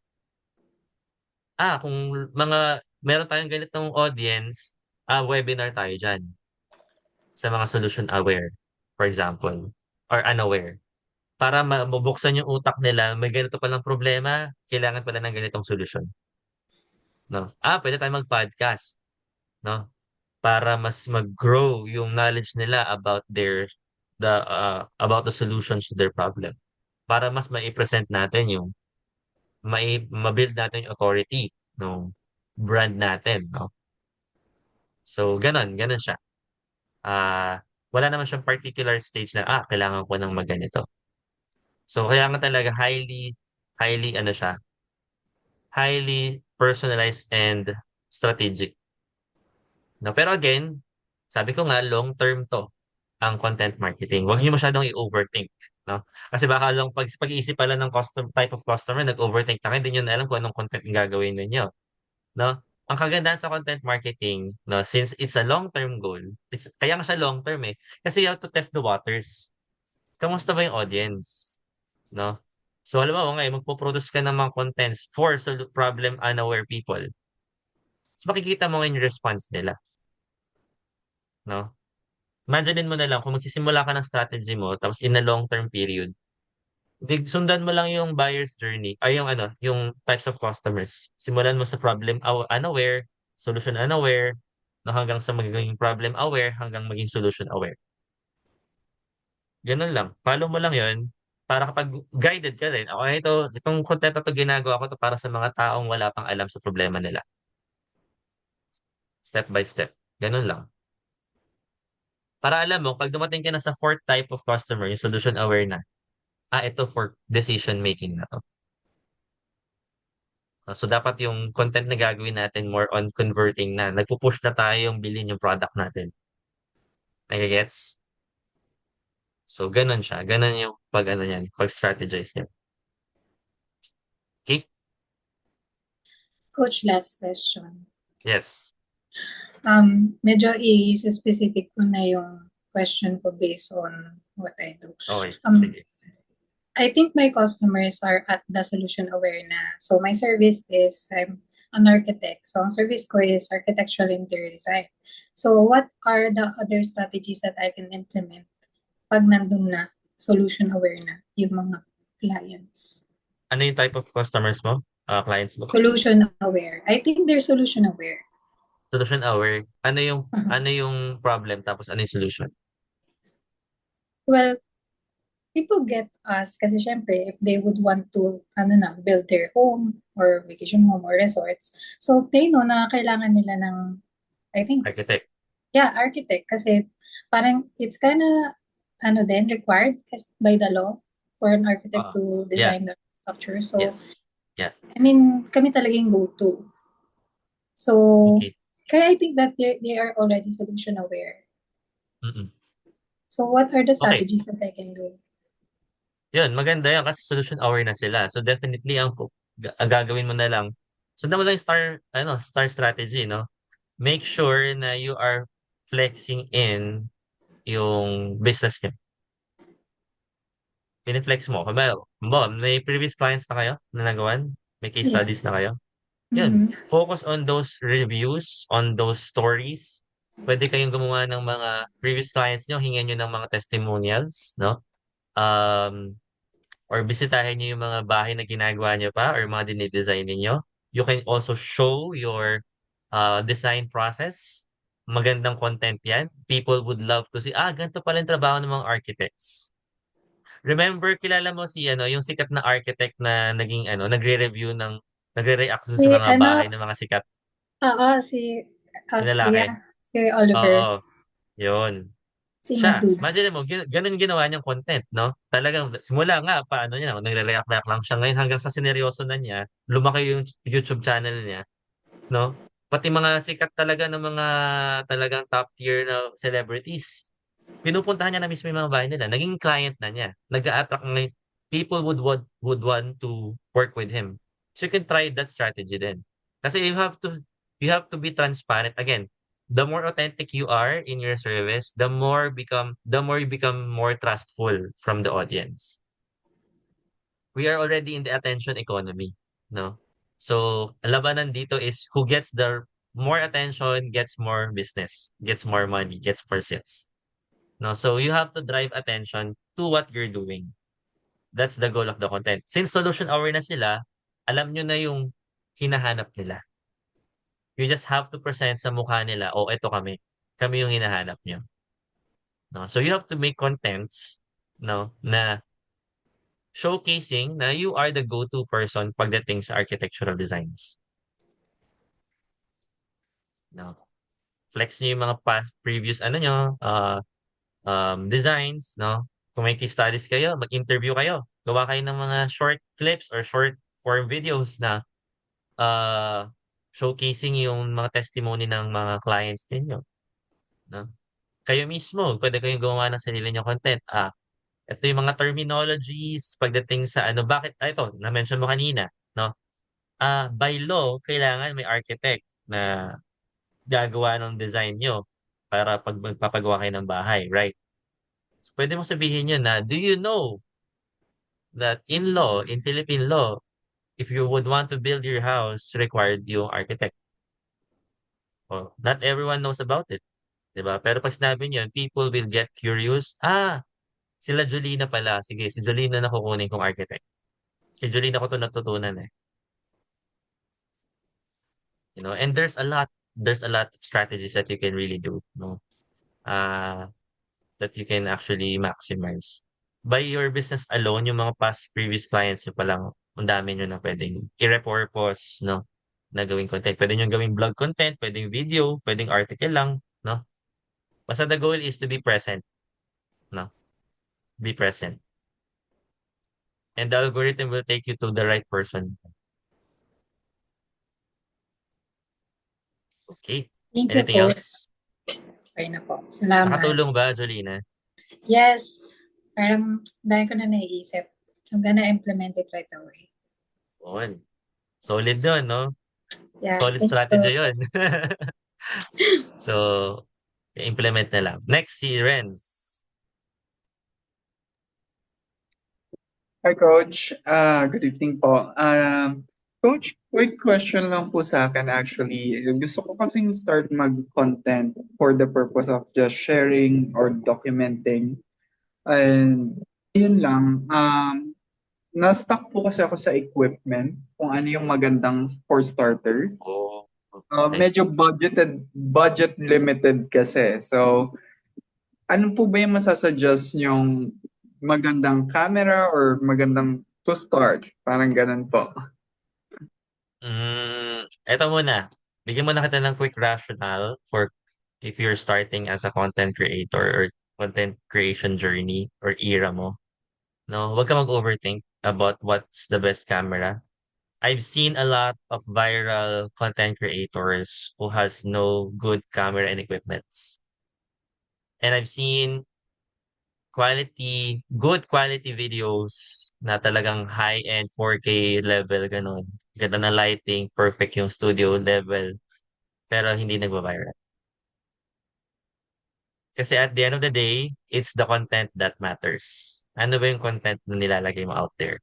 Speaker 1: Kung meron tayong ganitong audience, webinar tayo dyan sa mga solution aware, for example, or unaware. Para mabuksan yung utak nila, may ganito palang problema, kailangan pala ng ganitong solusyon. No? Pwede tayo mag-podcast, no? Para mas mag-grow yung knowledge nila about about the solutions to their problem. Para mas mai-present natin ma-build natin yung authority ng brand natin, no? So, ganun siya. Wala naman siyang particular stage na, kailangan ko ng maganito. So, kaya nga talaga highly, ano siya, highly personalized and strategic. No? Pero again, sabi ko nga, long term to ang content marketing. Huwag niyo masyadong i-overthink. No? Kasi baka lang pag-iisip pala ng type of customer, nag-overthink na kayo, hindi nyo na alam kung anong content yung gagawin ninyo. No? Ang kagandahan sa content marketing, no, since it's a long-term goal, kaya nga siya long-term kasi you have to test the waters. Kamusta ba yung audience? No? So, halimbawa ngayon, magpo-produce ka ng mga contents for problem unaware people. So, makikita mo ngayon yung response nila. No? Imagine mo na lang, kung magsisimula ka ng strategy mo, tapos in a long-term period, sundan mo lang yung buyer's journey, ay yung types of customers. Simulan mo sa problem unaware, solution unaware, no, hanggang sa magiging problem aware, hanggang maging solution aware. Ganun lang. Follow mo lang yun para kapag guided ka rin. Okay, itong content na to ginagawa ko to para sa mga taong wala pang alam sa problema nila. Step by step. Ganun lang. Para alam mo, pag dumating ka na sa fourth type of customer, yung solution aware na, ito for decision making na to. So, dapat yung content na gagawin natin more on converting na. Nagpo-push na tayo yung bilhin yung product natin. Nagigets? So, ganun siya. Ganun yung pag-strategize niya. Okay?
Speaker 6: Coach, last question.
Speaker 1: Yes.
Speaker 6: Medyo i-specific ko na yung question ko based on what I do.
Speaker 1: Okay, sige.
Speaker 6: I think my customers are at the solution aware na. So my service is, I'm an architect. So ang service ko is architectural interior design. So what are the other strategies that I can implement pag nandun na, solution aware na yung mga clients?
Speaker 1: Ano yung type of customers mo? Clients mo?
Speaker 6: Solution aware. I think they're solution aware.
Speaker 1: Solution aware. Ano yung problem tapos ano yung solution?
Speaker 6: Well, people get us kasi syempre if they would want to build their home or vacation home or resorts, so they know na kailangan nila ng, I think,
Speaker 1: Architect.
Speaker 6: yeah, architect kasi parang it's kinda then required by the law for an architect to design the structure. So
Speaker 1: Yes. Yeah.
Speaker 6: I mean, kami talaga yung go-to. So
Speaker 1: Okay.
Speaker 6: kaya I think that they are already solution aware.
Speaker 1: Mm-mm.
Speaker 6: So what are the
Speaker 1: Okay.
Speaker 6: strategies that I can do?
Speaker 1: Yun, maganda yan kasi solution aware na sila. So definitely ang gagawin mo na lang, sundan mo lang yung star strategy, no? Make sure na you are flexing in yung business niyo. Piniflex mo. May previous clients na kayo na nagawan? May case
Speaker 6: Yeah.
Speaker 1: studies na kayo? Yun. Focus on those reviews, on those stories. Pwede kayong gumawa ng mga previous clients nyo, hingyan nyo ng mga testimonials, no? Or bisitahin nyo yung mga bahay na ginagawa nyo pa or mga dinidesign ninyo. You can also show your design process. Magandang content yan. People would love to see, ganito pala yung trabaho ng mga architects. Remember, kilala mo yung sikat na architect na nagre-react dun sa mga bahay ng mga sikat.
Speaker 6: Oo, si
Speaker 1: Lalaki.
Speaker 6: si Oliver.
Speaker 1: Oo. Yun.
Speaker 6: Si
Speaker 1: Siya,
Speaker 6: Madudes.
Speaker 1: imagine mo, ganun ginawa niyang content, no? Talagang, simula nga, paano niya, nagre-react lang siya ngayon hanggang sa sineryoso na niya, lumaki yung YouTube channel niya, no? Pati mga sikat talaga ng mga talagang top tier na celebrities, pinupuntahan niya na mismo yung mga bahay nila. Naging client na niya. Nag-a-attract people would want to work with him. So you can try that strategy then. Kasi you have to be transparent. Again, the more authentic you are in your service, the more you become more trustful from the audience. We are already in the attention economy, no? So, ang labanan dito is who gets the more attention gets more business, gets more money, gets more sales. No, so you have to drive attention to what you're doing. That's the goal of the content. Since solution aware na sila, alam nyo na yung hinahanap nila. You just have to present sa mukha nila, oh, eto kami. Kami yung hinahanap nyo. No? So you have to make contents, no, na showcasing na you are the go-to person pagdating sa architectural designs. No? Flex nyo yung mga past, previous designs, no? Kung may case studies kayo, mag-interview kayo. Gawa kayo ng mga short clips or short form videos na uh, showcasing yung mga testimony ng mga clients ninyo. No? Kayo mismo, pwede kayong gumawa ng sarili nyo content. Ito yung mga terminologies pagdating sa bakit, ito, na-mention mo kanina, no? By law, kailangan may architect na gagawa ng design nyo para pag magpapagawa kayo ng bahay, right? So, pwede mo sabihin yun na, do you know that in law, in Philippine law, if you would want to build your house, required yung architect. Oh, not everyone knows about it. Diba? Pero pag sinabi niyo, people will get curious. Sila Jolina pala. Sige, si Jolina na kukunin kong architect. Kay Jolina ko to natutunan eh. And there's a lot of strategies that you can really do, no? That you can actually maximize. By your business alone, yung mga past previous clients nyo pa lang, ang dami nyo na pwedeng i-repurpose, no? Na gawing content. Pwede nyo gawing blog content, pwedeng video, pwedeng article lang, no? Basta the goal is to be present, no? Be present. And the algorithm will take you to the right person. Okay.
Speaker 6: Thank you
Speaker 1: Anything
Speaker 6: po.
Speaker 1: else?
Speaker 6: Okay na po. Salamat.
Speaker 1: Nakatulong ba, Jolina?
Speaker 6: Yes. Parang dahil ko na naiisip. I'm gonna implement it right away.
Speaker 1: On. Solid yun, no?
Speaker 6: Yeah.
Speaker 1: Solid
Speaker 6: thanks
Speaker 1: strategy
Speaker 6: po.
Speaker 1: yun. So, implement na lang. Next, si Renz.
Speaker 7: Hi, Coach. Good evening po. Coach, quick question lang po sa akin actually. Gusto ko kasing start mag-content for the purpose of just sharing or documenting. And yun lang, na-stuck po kasi ako sa equipment, kung ano yung magandang for starters.
Speaker 1: Oh, okay.
Speaker 7: Medyo budget limited kasi. So, ano po ba yung masasuggest yung magandang camera or magandang to start? Parang ganun po.
Speaker 1: Eto muna. Bigyan mo na kita ng quick rationale for if you're starting as a content creator or content creation journey or era mo. No, huwag ka mag-overthink about what's the best camera. I've seen a lot of viral content creators who has no good camera and equipments. And I've seen good quality videos na talagang high-end 4K level, ganun. Ganda na lighting, perfect yung studio level, pero hindi nagba-viral. Kasi at the end of the day, it's the content that matters. Ano ba yung content na nilalagay mo out there?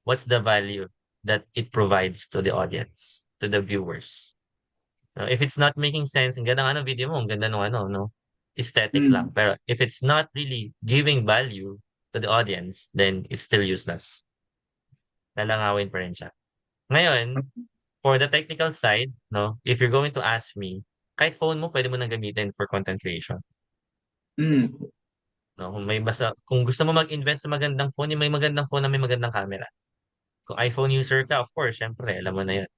Speaker 1: What's the value that it provides to the audience, to the viewers? If it's not making sense, ang ganda nga ng video mo, ang ganda ng no? Aesthetic lang. Pero if it's not really giving value to the audience, then it's still useless. Lalangawin pa rin siya. Ngayon, for the technical side, no, if you're going to ask me, kahit phone mo, pwede mo nang gamitin for content creation. No, kung gusto mo mag-invest sa magandang phone, yung may magandang phone na may magandang camera. Kung iPhone user ka, of course, syempre, alam mo na yun.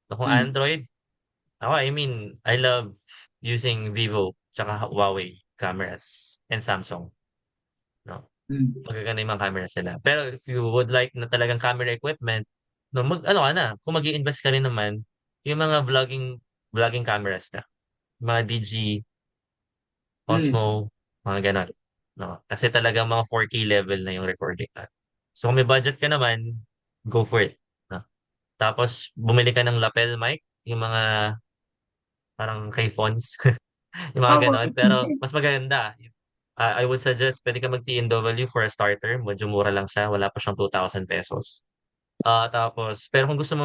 Speaker 1: No, kung Android, I love using Vivo tsaka Huawei cameras and Samsung. No? Magaganda yung mga camera sila. Pero if you would like na talagang camera equipment, no, kung mag-i-invest ka rin naman, yung mga vlogging cameras na. Mga DG, Osmo, mga ganon. No? Kasi talagang mga 4K level na yung recording na. So kung may budget ka naman, go for it. No? Tapos, bumili ka ng lapel mic, yung mga parang kay phones. Yung mga ganon. Pero mas maganda. I would suggest pwede ka mag-TNW for a starter. Medyo mura lang siya. Wala pa siyang 2,000 pesos. Tapos, pero kung gusto mo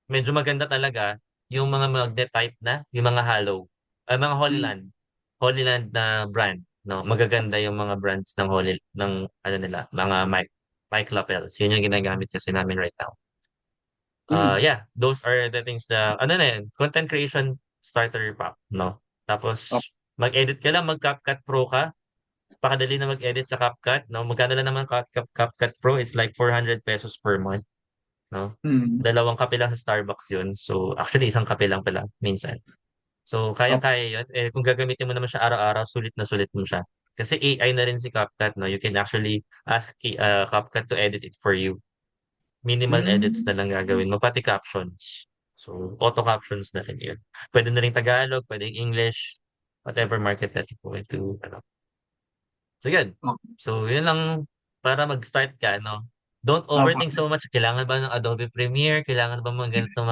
Speaker 1: medyo maganda talaga, yung mga magnet type na, yung mga hollow, mga
Speaker 7: Mm.
Speaker 1: Holy Land na brand, no? Magaganda yung mga brands ng ano nila, mga mic lapels. Yun yung ginagamit kasi namin right now.
Speaker 7: Mm.
Speaker 1: Yeah, those are the things na, ano na yun, content creation starter pack, no?
Speaker 7: Oh,
Speaker 1: Tapos, mag-edit ka lang, mag-CapCut Pro ka, pakadali na mag-edit sa CapCut, no? Magkano lang naman CapCut Pro? It's like 400 pesos per month, no?
Speaker 7: mm.
Speaker 1: Dalawang kape lang sa Starbucks yun. So, actually, isang kape lang pala, minsan. So,
Speaker 7: Oh,
Speaker 1: kayang-kaya yun. Eh, kung gagamitin mo naman siya araw-araw, sulit na sulit mo siya. Kasi AI na rin si CapCut, no? You can actually ask CapCut to edit it for you. Minimal edits
Speaker 7: mm.
Speaker 1: na lang gagawin mo, pati captions. So, auto captions na rin yun. Pwede na rin Tagalog, pwede English, whatever market that you go into, ano. So, yun.
Speaker 7: Oh,
Speaker 1: So, yun lang para mag-start ka, no? Don't
Speaker 7: opo.
Speaker 1: overthink so much. Kailangan ba ng Adobe Premiere? Kailangan ba mga ganitong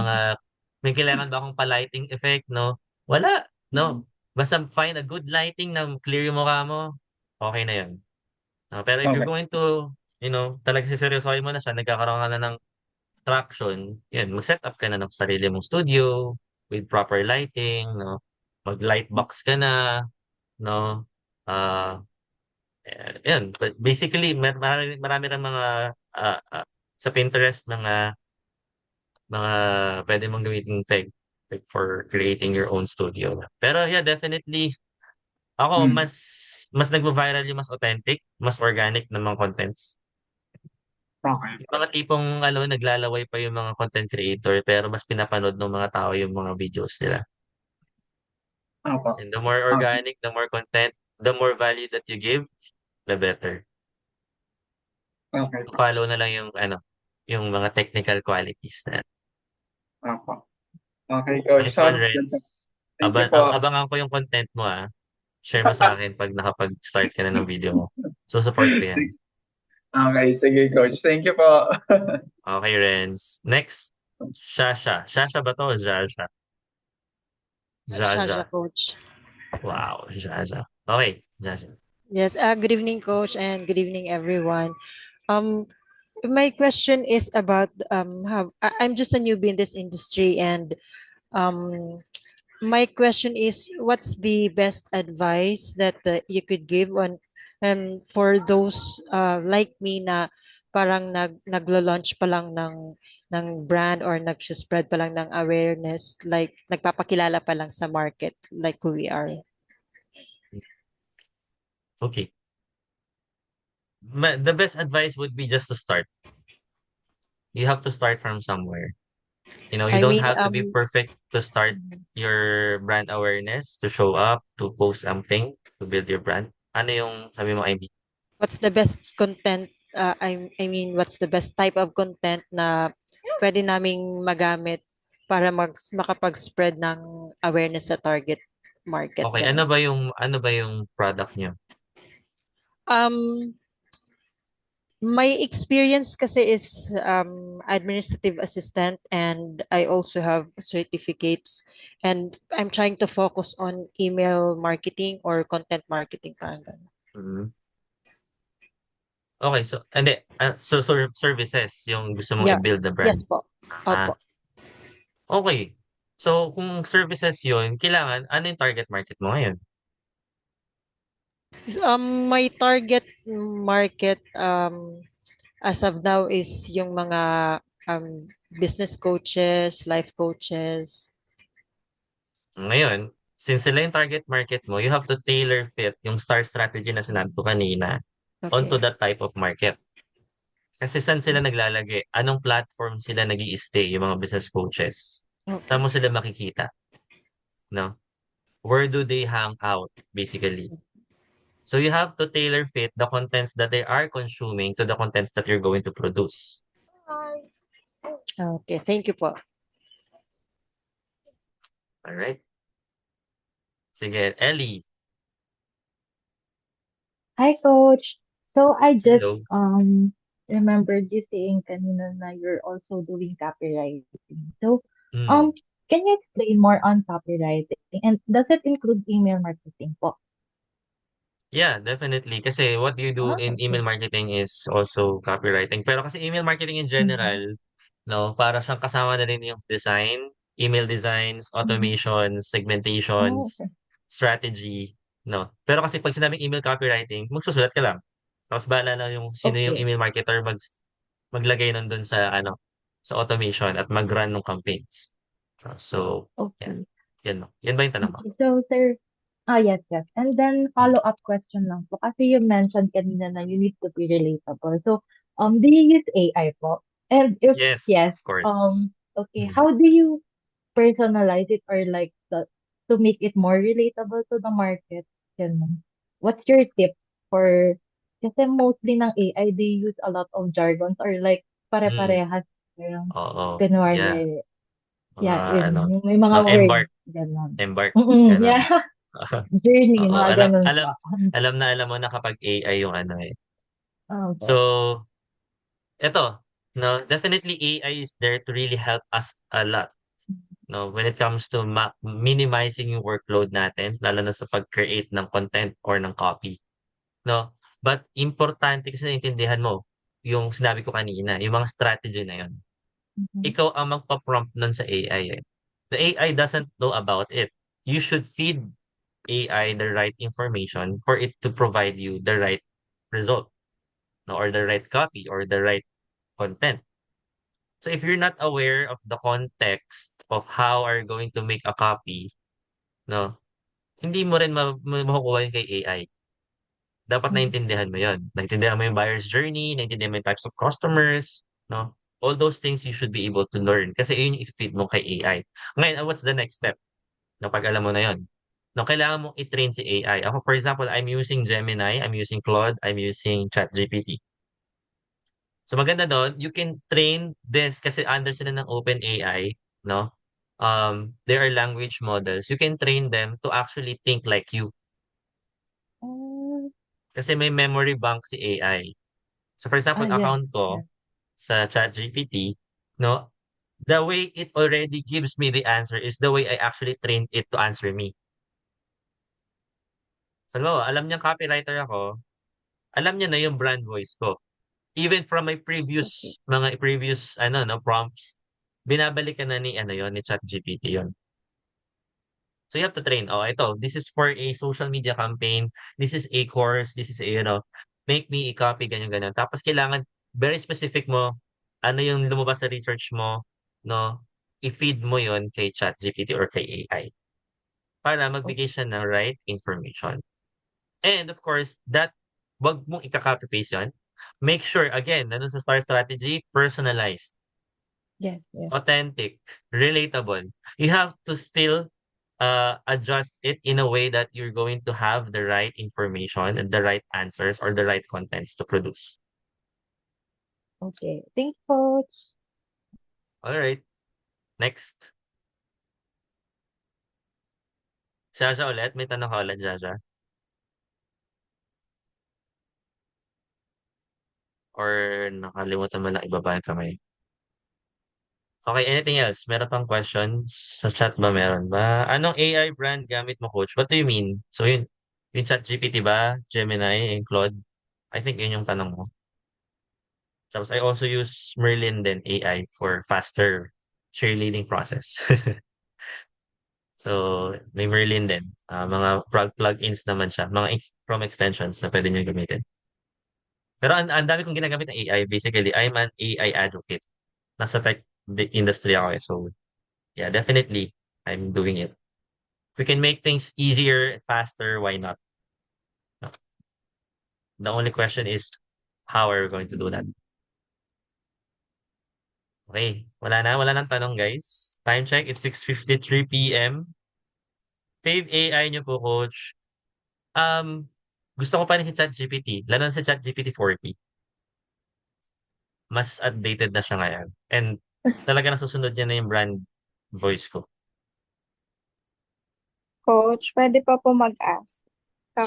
Speaker 1: may kailangan ba akong pa-lighting effect, no? Wala, no? Basta find a good lighting na clear yung mukha mo, okay na yun. Pero if you're
Speaker 7: Okay.
Speaker 1: going to, talaga siseryosohin mo na siya, nagkakaroon ka na ng traction, yun, mag-set up ka na ng sarili mong studio with proper lighting, no? Mag-light box ka na, no? Ah, yun. But basically, marami ring mga sa Pinterest mga pwede mong gamitin like for creating your own studio. Pero yeah, definitely ako
Speaker 7: Mm.
Speaker 1: mas nagvo-viral yung mas authentic, mas organic na mga contents.
Speaker 7: Okay.
Speaker 1: Yung mga tipong naglalaway pa yung mga content creator pero mas pinapanood ng mga tao yung mga videos nila.
Speaker 7: Opo.
Speaker 1: And the more
Speaker 7: Okay.
Speaker 1: organic, the more content, the more value that you give, the better.
Speaker 7: Okay po.
Speaker 1: Follow na lang yung mga technical qualities na.
Speaker 7: Opo. Okay, Coach.
Speaker 1: Nice one,
Speaker 7: Sounds good.
Speaker 1: Renz.
Speaker 7: Thank you po.
Speaker 1: Abangan ko yung content mo, ah. Share mo sa akin pag nakapag-start ka na ng video mo. So, support ko yan.
Speaker 7: Okay, sige, Coach. Thank you po.
Speaker 1: Okay, Renz. Next, Shasha. Shasha ba to o Jaja?
Speaker 8: Shasha,
Speaker 1: Jaja.
Speaker 8: coach.
Speaker 1: Wow, Jaja. Okay, Jaja.
Speaker 8: Yes, good evening, coach, and good evening, everyone. Um, my question is about how I'm just a newbie in this industry, and um, my question is, what's the best advice that you could give on for those like me na parang naglo-launch pa lang ng brand or nag-spread pa lang ng awareness, like nagpapakilala pa lang sa market like who we are.
Speaker 1: Okay. The best advice would be just to start. You have to start from somewhere. You
Speaker 8: I
Speaker 1: don't
Speaker 8: mean,
Speaker 1: have to be perfect to start your brand awareness, to show up, to post something, to build your brand. Ano yung sabi mo, IB?
Speaker 8: what's the best content? I mean, what's the best type of content na pwede naming magamit para makapag-spread ng awareness sa target market?
Speaker 1: Okay,
Speaker 8: Ganun.
Speaker 1: ano ba yung product niyo?
Speaker 8: Um, my experience kasi is administrative assistant, and I also have certificates, and I'm trying to focus on email marketing or content marketing, parang ganun.
Speaker 1: Mhm. Okay, so hindi, so services yung gusto mong
Speaker 8: Yeah.
Speaker 1: i-build the
Speaker 8: Yes
Speaker 1: brand.
Speaker 8: po.
Speaker 1: Ah,
Speaker 8: Opo.
Speaker 1: okay. So kung services yun, kailangan ano yung target market mo ngayon?
Speaker 8: My target market as of now is yung mga business coaches, life coaches.
Speaker 1: Ngayon, since sila yung target market mo, you have to tailor fit yung star strategy na sinabi ko kanina onto
Speaker 8: Okay.
Speaker 1: that type of market. Kasi saan sila naglalagay? Anong platform sila nag-i-stay, yung mga business coaches? Saan
Speaker 8: Okay.
Speaker 1: mo sila makikita? No? Where do they hang out, basically? So you have to tailor fit the contents that they are consuming to the contents that you're going to produce.
Speaker 8: Okay. Thank you po.
Speaker 1: Alright? Sige, Ellie.
Speaker 9: Hi, Coach. So I just
Speaker 1: Hello.
Speaker 9: remembered you saying kanina na you're also doing copywriting. So
Speaker 1: Hmm.
Speaker 9: can you explain more on copywriting and does it include email marketing po?
Speaker 1: Yeah, definitely. Kasi what you do in email
Speaker 9: Okay.
Speaker 1: marketing is also copywriting. Pero kasi email marketing in
Speaker 9: Mm-hmm.
Speaker 1: general, no, para siyang kasama na rin yung design, email designs, automations,
Speaker 9: Oh,
Speaker 1: segmentations,
Speaker 9: okay.
Speaker 1: strategy, no? Pero kasi pag sinabing email copywriting, magsusulat ka lang. Tapos bahala na yung sino yung
Speaker 9: Okay.
Speaker 1: email marketer maglagay nun dun sa sa automation at mag-run ng campaigns. So, yeah.
Speaker 9: Okay.
Speaker 1: Yan, no? Yan ba yung tanong mo?
Speaker 9: Okay. So, sir, yes, yes. And then, follow-up question lang po. Kasi you mentioned kanina na you need to be relatable. So, do you use AI po? And if
Speaker 1: Yes,
Speaker 9: yes,
Speaker 1: of course.
Speaker 9: okay,
Speaker 1: Mm.
Speaker 9: how do you personalize it or like to make it more relatable to the market? Ganun. What's your tip for, kasi mostly ng AI, they use a lot of jargons or like
Speaker 1: Mm.
Speaker 9: pare-parehas. Parang,
Speaker 1: Oo. Yeah.
Speaker 9: kunwari,
Speaker 1: Mga
Speaker 9: may mga words,
Speaker 1: embark,
Speaker 9: gano'n.
Speaker 1: ganon.
Speaker 9: Yeah, journey,
Speaker 1: Oo,
Speaker 9: mga
Speaker 1: alam,
Speaker 9: gano'n
Speaker 1: alam,
Speaker 9: po.
Speaker 1: alam mo na kapag AI yung eh.
Speaker 9: Opo.
Speaker 1: So, eto, no, definitely AI is there to really help us a lot, no, when it comes to minimizing yung workload natin, lalo na sa pag-create ng content or ng copy, no? But importante kasi naintindihan mo yung sinabi ko kanina, yung mga strategy na yun.
Speaker 9: Mhm.
Speaker 1: Ikaw ang magpa-prompt nun sa AI eh. The AI doesn't know about it. You should feed AI the right information for it to provide you the right result, no, or the right copy or the right content. So if you're not aware of the context of how are you going to make a copy, no, hindi mo rin makukuha yun kay AI. Dapat
Speaker 9: Mhm.
Speaker 1: naintindihan mo yun. Naintindihan mo yung buyer's journey, naintindihan mo yung types of customers, no? All those things you should be able to learn kasi yun yung i-feed mo kay AI. Ngayon, what's the next step? No, pag alam mo na yun. No, kailangan mong i-train si AI. Ako, for example, I'm using Gemini, I'm using Claude, I'm using ChatGPT. So maganda doon, you can train this kasi under sila ng OpenAI, no? There are language models. You can train them to actually think like you.
Speaker 9: Oh,
Speaker 1: Kasi may memory bank si AI. So for example,
Speaker 9: yes,
Speaker 1: account ko
Speaker 9: yes.
Speaker 1: sa ChatGPT, no? The way it already gives me the answer is the way I actually trained it to answer me. So, halimbawa, alam niyang copywriter ako, alam niya na yung brand voice ko. Even from my
Speaker 9: Okay.
Speaker 1: previous no prompts, binabalikan na ni ni ChatGPT yon. So you have to train. Oh, ito, this is for a social media campaign. This is a course. This is a, make me a copy, ganyan, ganyan. Tapos kailangan very specific mo, ano yung lumabas sa research mo, no? I-feed mo yon kay ChatGPT or kay AI para magbigay
Speaker 9: Okay.
Speaker 1: siya ng right information. And of course, that wag mong ika-copy paste yun. Make sure, again, nandun sa STAR strategy, personalized,
Speaker 9: Yes, yes.
Speaker 1: authentic, relatable. You have to still adjust it in a way that you're going to have the right information and the right answers or the right contents to produce.
Speaker 9: Okay. Thanks, coach.
Speaker 1: All right. Next. Jaja ulit. May tanong ka ulit, Jaja? Or nakalimutan mo na ibaba yung kamay? Okay, anything else? Meron pang questions? Sa chat ba meron ba? Anong AI brand gamit mo, coach? What do you mean? So yung ChatGPT ba? Gemini and Claude? I think yun yung tanong mo. Tapos I also use Merlin din AI for faster cheerleading process. So may Merlin din. Mga plugins naman siya. Mga Chrome extensions na pwede nyo gamitin. Pero ang dami kong ginagamit ng AI. Basically, I'm an AI advocate. Nasa tech industry ako eh. So yeah, definitely, I'm doing it. If we can make things easier, faster, why not? The only question is, how are we going to do that? Okay, wala nang tanong guys. Time check, it's 6:53 p.m. Fave AI nyo po, coach. Um, Gusto ko pa rin si ChatGPT, lalo na si ChatGPT 40. Mas updated na siya ngayon. And talaga nasusunod niya na yung brand voice ko.
Speaker 2: Coach, pwede pa po mag-ask.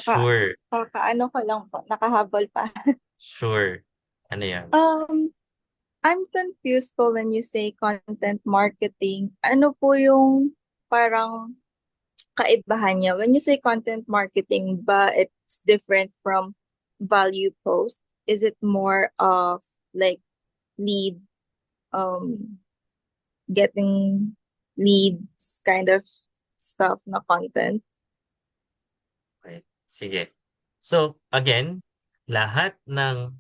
Speaker 1: Sure,
Speaker 2: Kakaano ko lang po, nakahabol pa.
Speaker 1: sure. Ano yan?
Speaker 2: I'm confused po when you say content marketing. Ano po yung parang kaibahan niya? When you say content marketing ba it's different from value post? Is it more of like lead um getting leads kind of stuff na content.
Speaker 1: Okay, sige. So, again, lahat ng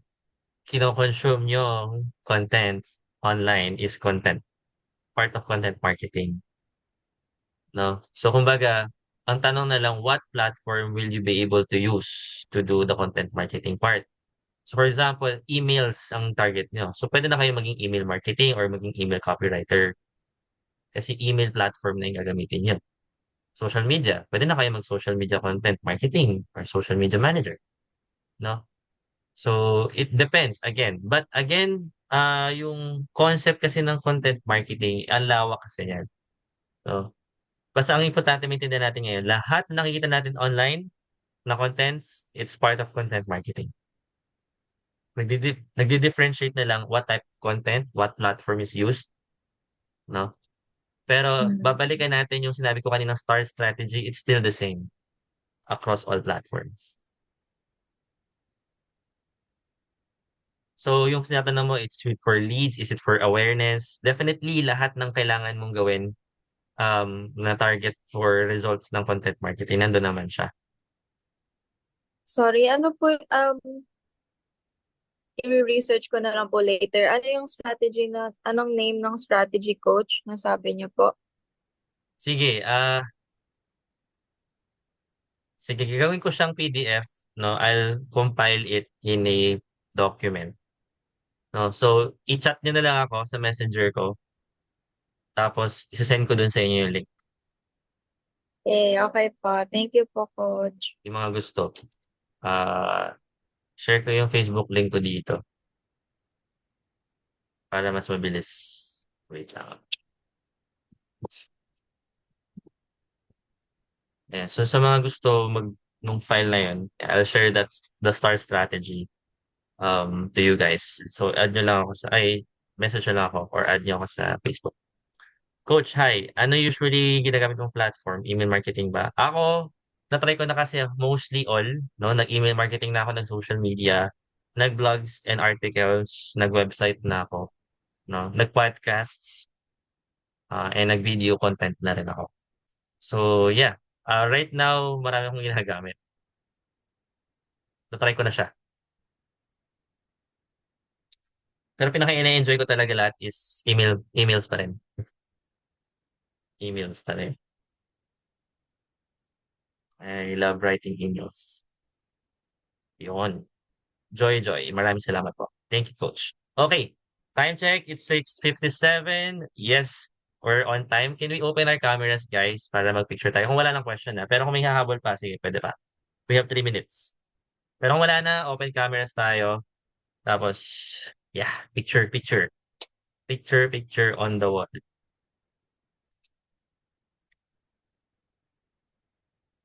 Speaker 1: kino-consume yung content online is content, part of content marketing, no? So, kumbaga, ang tanong na lang, what platform will you be able to use to do the content marketing part? So, for example, emails ang target nyo. So, pwede na kayo maging email marketing or maging email copywriter kasi email platform na yung gagamitin nyo. Social media, pwede na kayo mag-social media content marketing or social media manager, no? So, it depends again. But again, yung concept kasi ng content marketing, ang lawak kasi yan. No? Basta ang importante maintindihan natin ngayon, lahat na nakikita natin online na contents, it's part of content marketing. Nagdi-differentiate na lang what type of content, what platform is used, no? Pero babalikan natin yung sinabi ko kanina star strategy, it's still the same across all platforms. So, yung tinatanong mo, it's for leads, is it for awareness? Definitely, lahat ng kailangan mong gawin na target for results ng content marketing, nandun naman siya.
Speaker 2: Sorry, ano po, i-research ko na lang po later. Ano yung strategy na, anong name ng strategy coach na sabi niyo po?
Speaker 1: Sige, sige, gagawin ko siyang PDF, no? I'll compile it in a document. No? So, i-chat nyo na lang ako sa messenger ko. Tapos, isa-send ko dun sa inyo yung link.
Speaker 2: Okay po. Thank you po, coach.
Speaker 1: Yung mga gusto. Share ko yung Facebook link ko dito para mas mabilis. Wait lang. Yeah, so sa mga gusto nung file na yun, I'll share the star strategy to you guys. So add nyo lang ako message nyo lang ako or add nyo ako sa Facebook. Coach, hi. Ano usually ginagamit mong platform? Email marketing ba? Ako, na-try ko na kasi mostly all, no? Nag-email marketing na ako, nag-social media, nag-blogs and articles, nag-website na ako, no? Nag-podcasts, and nag-video content na rin ako. So, yeah. Right now, marami akong ginagamit. Na-try ko na siya. Pero pinaka-ina-enjoy ko talaga lahat is emails pa rin. Emails talaga. I love writing emails. Yun. Joy. Maraming salamat po. Thank you, Coach. Okay. Time check. It's 6:57. Yes, we're on time. Can we open our cameras, guys, para mag-picture tayo? Kung wala ng question na. Pero kung may hahabol pa, sige, pwede pa. We have 3 minutes. Pero kung wala na, open cameras tayo. Tapos, yeah, picture. Picture on the wall.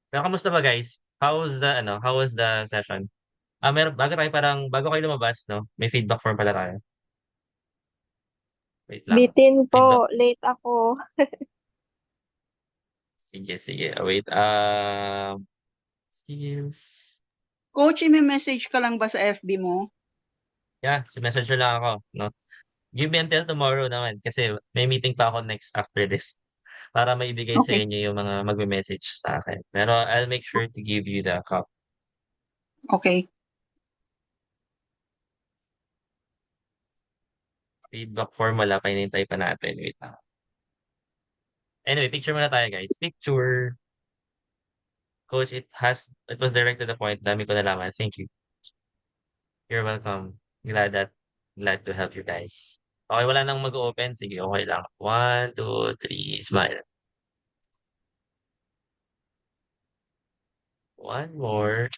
Speaker 1: Pero kamusta ba, guys? How was the session? Bago kayo lumabas, no? May feedback form pala tayo. Wait lang.
Speaker 2: Bitin
Speaker 1: Feedback.
Speaker 2: po. Late ako.
Speaker 1: Sige. Wait. Skills.
Speaker 3: Coach, may message ka lang ba sa FB mo?
Speaker 1: Yeah, message lang ako, no? Give me until tomorrow naman kasi may meeting pa ako next after this para maibigay sa
Speaker 3: Okay.
Speaker 1: inyo yung mga magme-message sa akin. Pero I'll make sure to give you the copy.
Speaker 3: Okay.
Speaker 1: Feedback form, wala pa, hinintay pa natin. Wait lang. Anyway, picture muna tayo, guys. Picture. Coach, it was direct to the point. Dami ko nalaman. Thank you. You're welcome. Glad to help you guys. Okay, wala nang mag-open. Sige, okay lang. 1, 2, 3, smile. One more.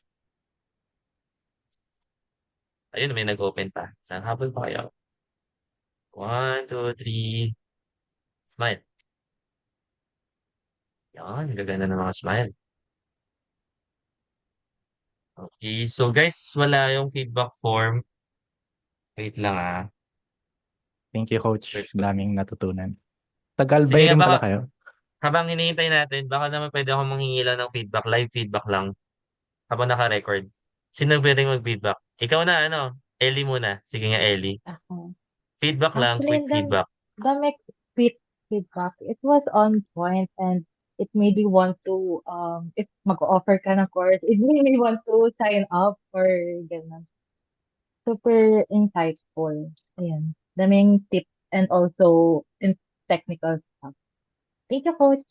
Speaker 1: Ayun, may nag-open pa. Saan habol pa kayo? 1, 2, 3, smile. Yan, gaganda ng mga smile. Okay, so guys, wala yung feedback form. Wait lang ah.
Speaker 10: Thank you, Coach.
Speaker 1: Search ko.
Speaker 10: Daming natutunan. Tagal
Speaker 1: Sige
Speaker 10: bay
Speaker 1: nga,
Speaker 10: rin pala kayo.
Speaker 1: habang hinihintay natin, baka naman pwede akong manghingi lang ng feedback, live feedback lang, habang naka-record. Sino pwedeng mag-feedback? Ikaw na, Ellie muna. Sige nga, Ellie.
Speaker 9: Ako.
Speaker 1: Feedback lang,
Speaker 9: Actually,
Speaker 1: quick feedback.
Speaker 9: dami quick feedback. It was on point and it made me want to, if mag-offer ka ng course, it made me want to sign up or ganun. Super insightful. Ayan. Daming tips and also in technical stuff. Thank you, Coach.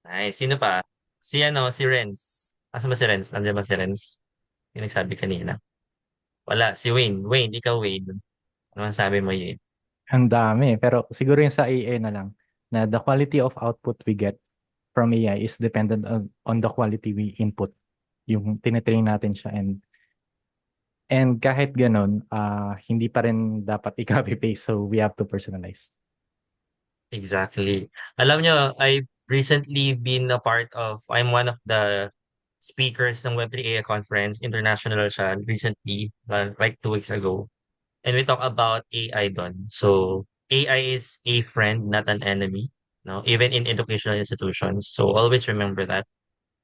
Speaker 1: Nice. Sino pa? Si Renz. Asan ba si Renz? Nandiyan ba si Renz? Yung nagsabi kanina. Wala, si Wayne. Wayne, ikaw Wayne. Ano sabi mo yun?
Speaker 10: Ang dami. Pero siguro yung sa AI na lang, na the quality of output we get from AI is dependent on the quality we input. Yung tinetrain natin siya and kahit ganun, hindi pa rin dapat i-copy paste. So we have to personalize.
Speaker 1: Exactly. Alam nyo, I've recently been a part of, I'm one of the speakers ng Web3 AI conference, international siya, recently, like 2 weeks ago. And we talk about AI doon. So, AI is a friend, not an enemy, no? Even in educational institutions. So, always remember that.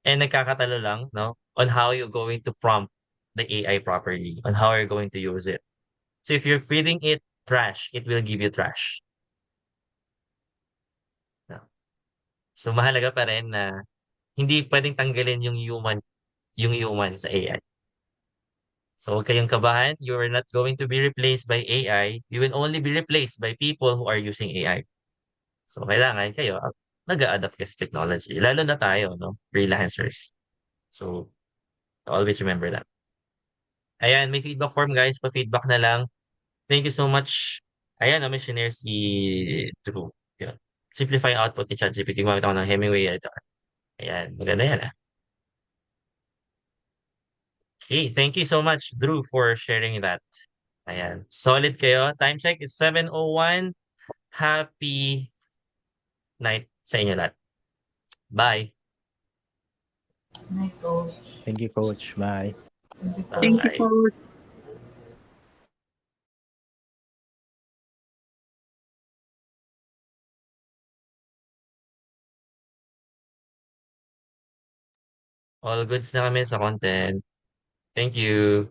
Speaker 1: And nagkakatalo lang, no? On how you're going to prompt the AI properly, on how you're going to use it. So, if you're feeding it trash, it will give you trash. No? So, mahalaga pa rin na hindi pwedeng tanggalin yung human sa AI. So, huwag kayong kabahan. You are not going to be replaced by AI. You will only be replaced by people who are using AI. So, kailangan kayo nag-a-adapt kasi sa technology. Lalo na tayo, no? Freelancers. So, always remember that. Ayan, may feedback form, guys. Pa-feedback na lang. Thank you so much. Ayan, may shinare si Drew. Yun. Simplify output ni ChatGPT. Gumamit ako ng Hemingway editor. Ayan, maganda yan, ah. Okay, thank you so much, Drew, for sharing that. Ayan. Solid kayo. Time check is 7:01. Happy night sa inyo lahat. Bye.
Speaker 9: Hi, Coach.
Speaker 10: Thank you, Coach. Bye.
Speaker 3: Thank you
Speaker 1: Bye-bye.
Speaker 3: po.
Speaker 1: All goods na kami sa content. Thank you.